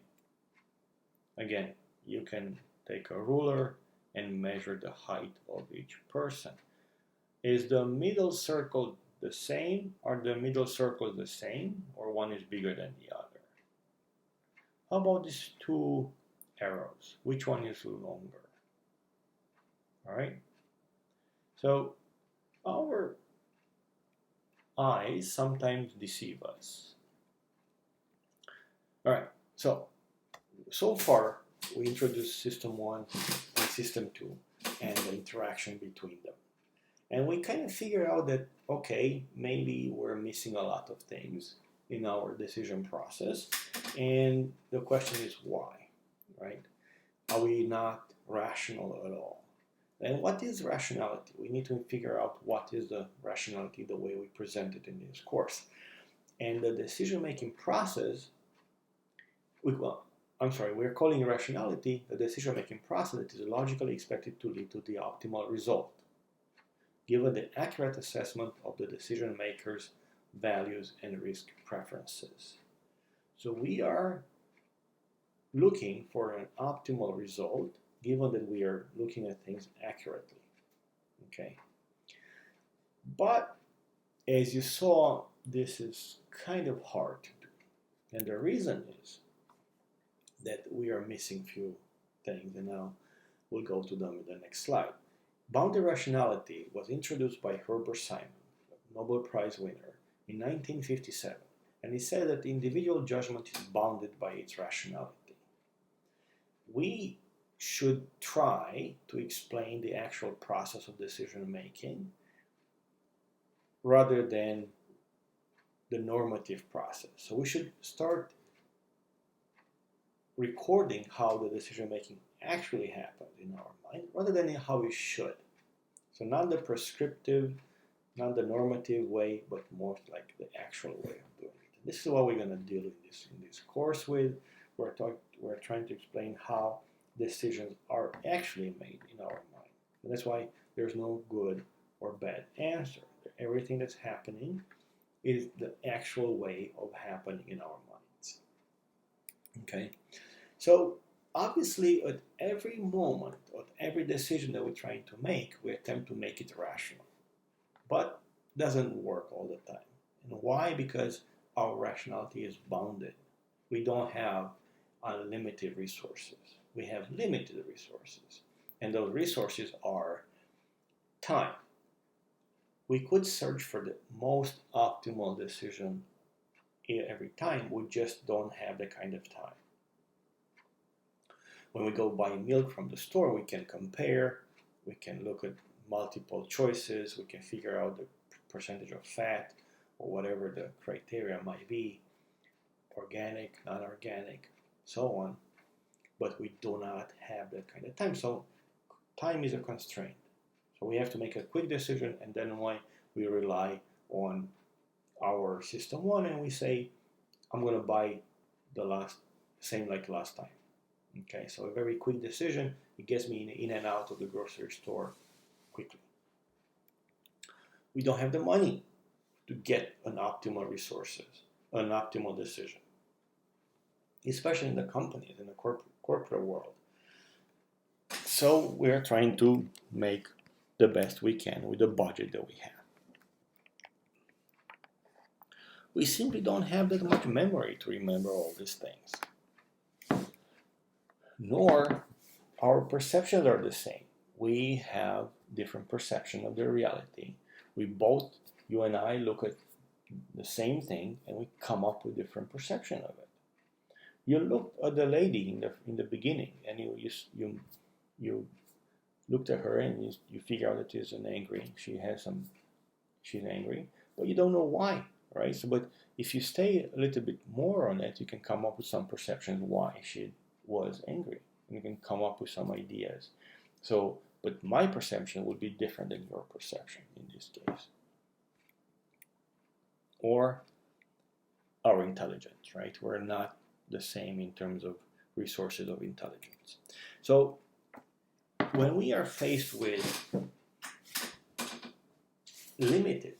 Again, you can take a ruler and measure the height of each person. Is the middle circle the same? Are the middle circles the same, or one is bigger than the other? How about these two arrows? Which one is longer? All right. So our eyes sometimes deceive us. All right. So far we introduced system 1 and system 2 and the interaction between them. And we kind of figure out that, okay, maybe we're missing a lot of things in our decision process. And the question is why, right? Are we not rational at all? And what is rationality? We need to figure out what is the rationality the way we present it in this course. And the decision-making process, we're calling rationality the decision-making process that is logically expected to lead to the optimal result, given the accurate assessment of the decision maker's values and risk preferences. So we are looking for an optimal result, given that we are looking at things accurately. Okay. But as you saw, this is kind of hard to do. And the reason is that we are missing few things, and now we'll go to them in the next slide. Bounded rationality was introduced by Herbert Simon, a Nobel Prize winner, in 1957, and he said that the individual judgment is bounded by its rationality. We should try to explain the actual process of decision making rather than the normative process. So we should start recording how the decision making actually happens in our mind rather than how it should. So not the prescriptive, not the normative way, but more like the actual way of doing it. This is what we're going to deal in this course with. We're trying to explain how decisions are actually made in our mind. And that's why there's no good or bad answer. Everything that's happening is the actual way of happening in our minds. Okay? So obviously at every moment, at every decision that we're trying to make, we attempt to make it rational. But it doesn't work all the time. And why? Because our rationality is bounded. We don't have unlimited resources. We have limited resources. And those resources are time. We could search for the most optimal decision every time. We just don't have the kind of time. When we go buy milk from the store, we can compare, we can look at multiple choices, we can figure out the percentage of fat or whatever the criteria might be, organic, non-organic, so on. But we do not have that kind of time. So time is a constraint. So we have to make a quick decision, and then we rely on our system one and we say, I'm going to buy the same like last time. Okay, so a very quick decision. It gets me in and out of the grocery store quickly. We don't have the money to get an optimal resources, an optimal decision, especially in the companies, in the corporate world. So we're trying to make the best we can with the budget that we have. We simply don't have that much memory to remember all these things. Nor our perceptions are the same. We have different perception of the reality. We both, you and I, look at the same thing and we come up with different perception of it. You look at the lady in the beginning and you looked at her and you figure out that she's angry, but you don't know why, right? So, but if you stay a little bit more on it, you can come up with some perceptions why she was angry. And you can come up with some ideas. So, but my perception would be different than your perception in this case. Or our intelligence, right? We're not the same in terms of resources of intelligence. So when we are faced with limited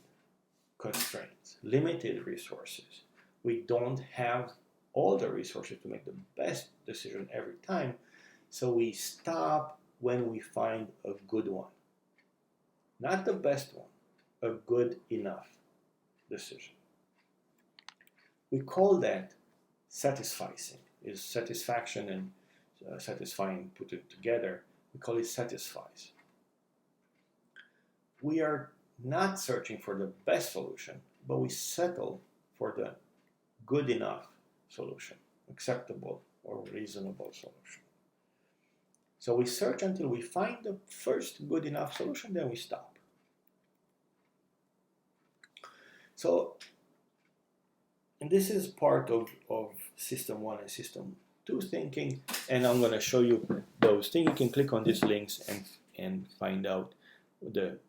constraints, limited resources, we don't have all the resources to make the best decision every time, so we stop when we find a good one. Not the best one, a good enough decision. We call that satisficing. Is satisfaction and satisfying put it together. We call it satisfies. We are not searching for the best solution, but we settle for the good enough solution, acceptable or reasonable solution. So we search until we find the first good enough solution, then we stop. So, and this is part of System 1 and System 2 thinking, and I'm going to show you those things. You can click on these links and find out the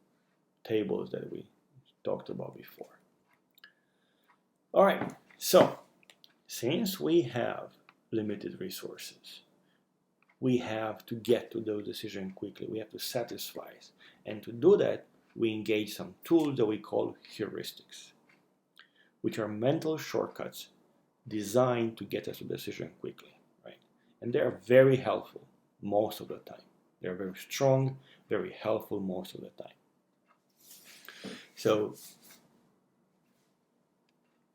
tables that we talked about before. All right, so since we have limited resources, we have to get to those decisions quickly. We have to satisfy. And to do that, we engage some tools that we call heuristics, which are mental shortcuts designed to get us to decision quickly, right? And they are very helpful most of the time. They're very strong, very helpful most of the time. So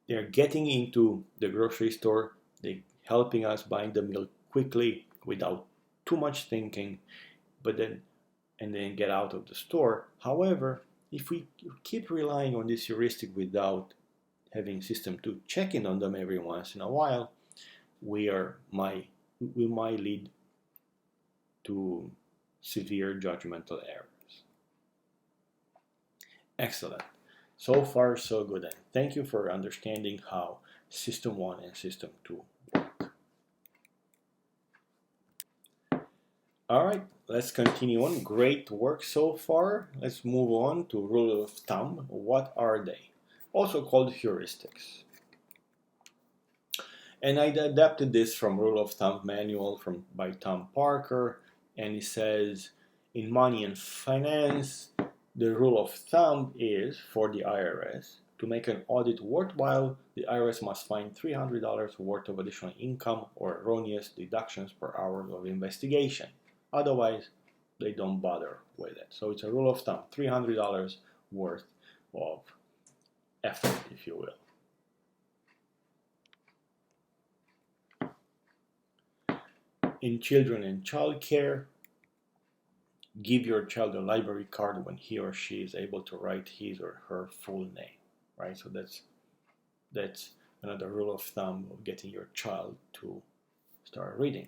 they're getting into the grocery store, they're helping us buying the milk quickly without too much thinking, and then get out of the store. However, if we keep relying on this heuristic without having system to check in on them every once in a while, we might lead to severe judgmental errors. Excellent. So far, so good. And thank you for understanding how System 1 and System 2 work. All right, let's continue on. Great work so far. Let's move on to rule of thumb. What are they? Also called heuristics. And I adapted this from Rule of Thumb manual by Tom Parker, and he says, in money and finance, the rule of thumb is, for the IRS, to make an audit worthwhile, the IRS must find $300 worth of additional income or erroneous deductions per hour of investigation. Otherwise, they don't bother with it. So it's a rule of thumb, $300 worth of effort, if you will. In children and child care, give your child a library card when he or she is able to write his or her full name, right? So that's another rule of thumb of getting your child to start reading.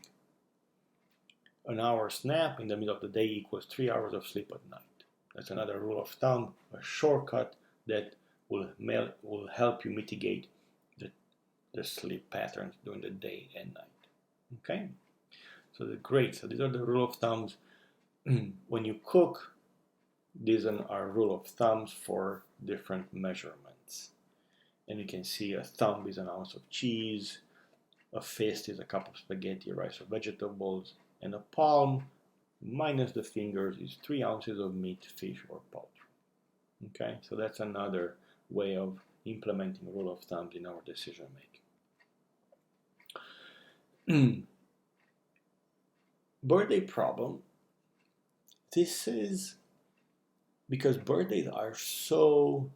An hour's nap in the middle of the day equals 3 hours of sleep at night. That's another rule of thumb, a shortcut that will help you mitigate the sleep patterns during the day and night. Okay? So great. So these are the rule of thumbs. When you cook, these are rule of thumbs for different measurements. And you can see a thumb is an ounce of cheese, a fist is a cup of spaghetti, rice, or vegetables, and a palm, minus the fingers, is 3 ounces of meat, fish, or poultry. Okay, so that's another way of implementing rule of thumbs in our decision making. Birthday problem. This is because birthdays are so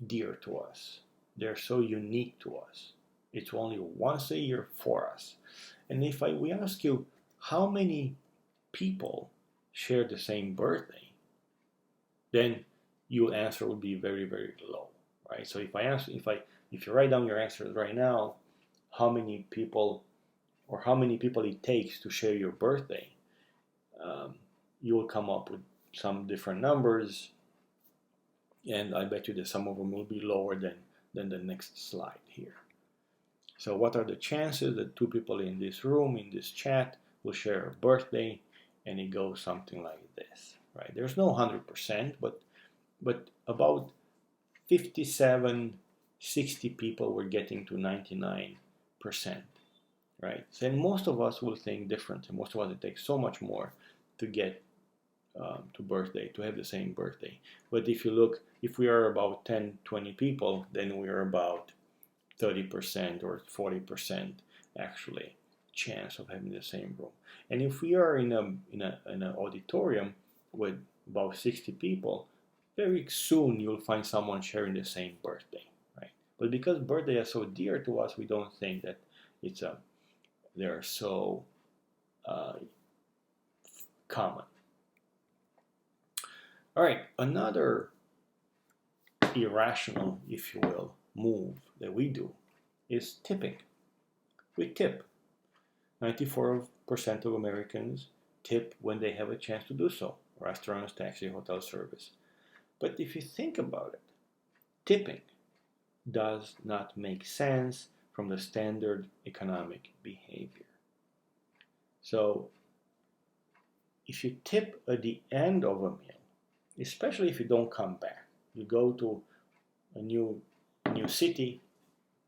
dear to us. They're so unique to us. It's only once a year for us. And if we ask you, how many people share the same birthday, then your answer would be very, very low, right? So if you write down your answers right now, how many people it takes to share your birthday, you will come up with some different numbers, and I bet you that some of them will be lower than the next slide here. So what are the chances that 2 people in this room, in this chat, will share a birthday? And it goes something like this, right? There's no 100%, but about 57, 60 people were getting to 99%, right? So most of us will think differently. Most of us, it takes so much more to get to have the same birthday. But if you look, if we are about 10, 20 people, then we are about 30% or 40% actually chance of having the same room. And if we are in an auditorium with about 60 people, very soon you'll find someone sharing the same birthday, right? But because birthdays are so dear to us, we don't think that they're so common. All right, another irrational, if you will, move that we do is tipping. We tip. 94% of Americans tip when they have a chance to do so. Restaurants, taxi, hotel service. But if you think about it, tipping does not make sense from the standard economic behavior. So if you tip at the end of a meal, especially if you don't come back, you go to a new city,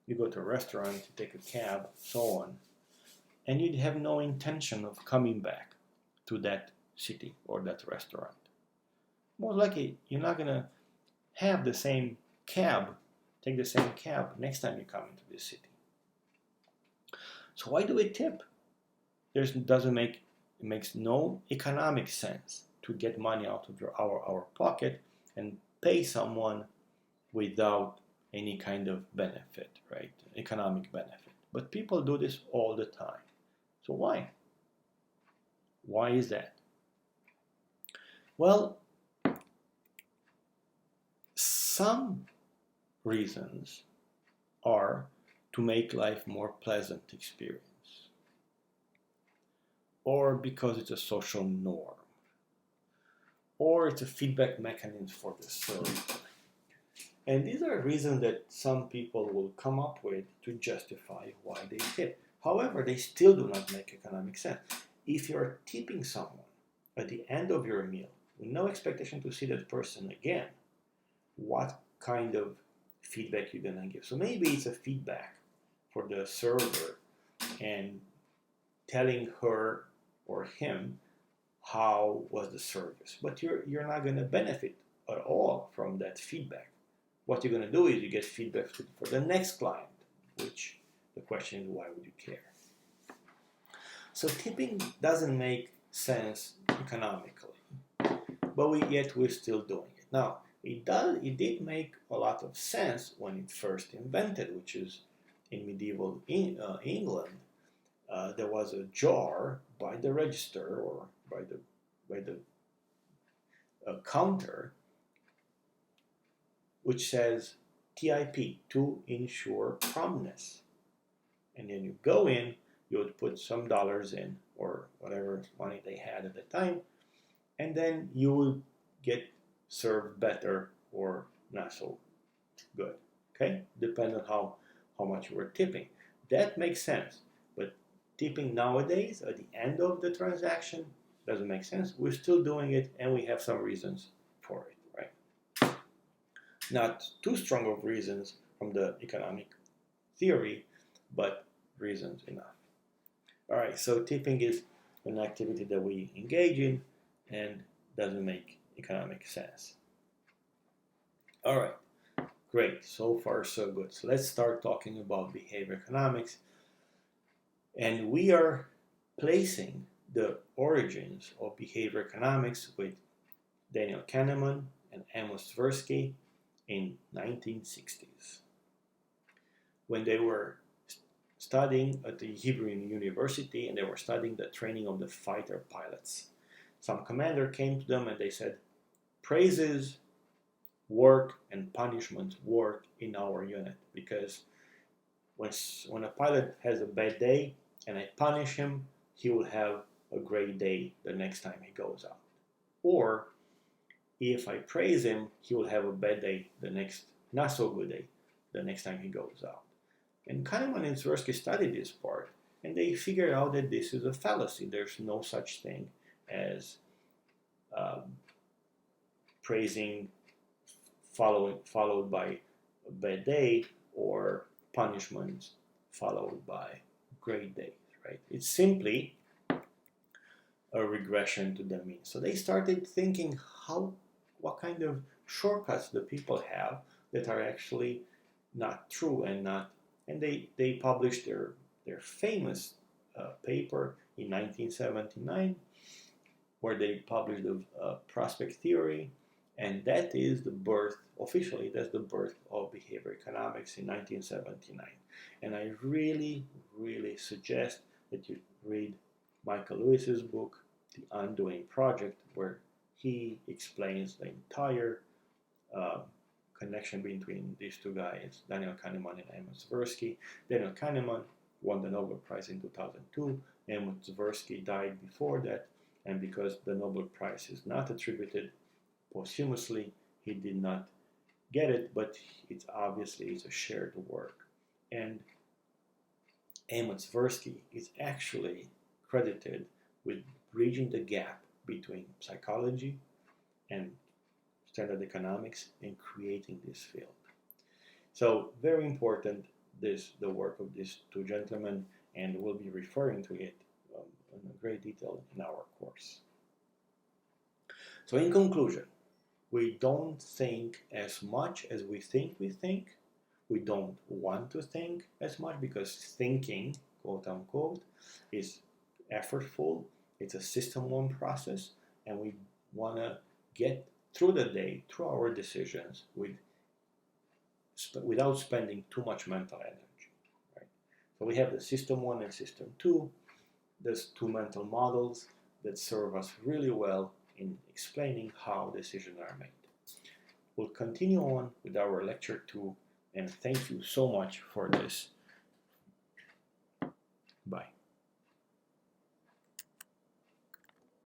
you go to a restaurant, you take a cab, so on, and you have no intention of coming back to that city or that restaurant. Most likely, you're not going to have the same cab, take the same cab next time you come into this city. So why do we tip? It makes no economic sense to get money out of our pocket and pay someone without any kind of benefit, right? Economic benefit. But people do this all the time. So why? Why is that? Well, some reasons are to make life more pleasant experience, or because it's a social norm, or it's a feedback mechanism for the server. And these are reasons that some people will come up with to justify why they tip. However, they still do not make economic sense. If you're tipping someone at the end of your meal with no expectation to see that person again, what kind of feedback you're going to give? So maybe it's a feedback for the server and telling her or him how was the service. But you're not going to benefit at all from that feedback. What you're going to do is you get feedback for the next client, which the question is, why would you care? So tipping doesn't make sense economically, but yet we're still doing it. Now, it did make a lot of sense when it first invented, which is in medieval England. There was a jar by the register or by the counter, which says TIP, to ensure promptness. And then you go in, you would put some dollars in, or whatever money they had at the time, and then you would get served better or not so good. Okay? Depending on how much you were tipping. That makes sense. But tipping nowadays at the end of the transaction doesn't make sense. We're still doing it, and we have some reasons for it, right? Not too strong of reasons from the economic theory, but reasons enough. All right, so tipping is an activity that we engage in and doesn't make economic sense. All right, great. So far, so good. So let's start talking about behavior economics. And we are placing the origins of behavior economics with Daniel Kahneman and Amos Tversky in 1960s, when they were studying at the Hebrew University, and they were studying the training of the fighter pilots. Some commander came to them and they said, praises work and punishments work in our unit, because when a pilot has a bad day and I punish him, he will have a great day the next time he goes out. Or if I praise him, he will have a bad day the next, not so good day, the next time he goes out. And Kahneman and Tversky studied this part, and they figured out that this is a fallacy. There's no such thing as praising followed by a bad day, or punishment followed by great days, right? It's simply a regression to the mean. So they started thinking what kind of shortcuts the people have that are actually not true and they published their famous paper in 1979, where they published the prospect theory, and that is officially that's the birth of behavior economics in 1979. And I really, really suggest that you read Michael Lewis's book, The Undoing Project, where he explains the entire connection between these two guys, Daniel Kahneman and Amos Tversky. Daniel Kahneman won the Nobel Prize in 2002. Amos Tversky died before that, and because the Nobel Prize is not attributed posthumously, he did not get it, but it's a shared work. And Amos Tversky is actually credited with bridging the gap between psychology and standard economics in creating this field. So very important, the work of these two gentlemen, and we'll be referring to it in great detail in our course. So in conclusion, we don't think as much as we think we think. We don't want to think as much because thinking, quote unquote, is effortful. It's a system one process, and we want to get through the day, through our decisions, without spending too much mental energy. Right? So we have the system one and system two. There's two mental models that serve us really well in explaining how decisions are made. We'll continue on with our lecture 2, and thank you so much for this. Bye.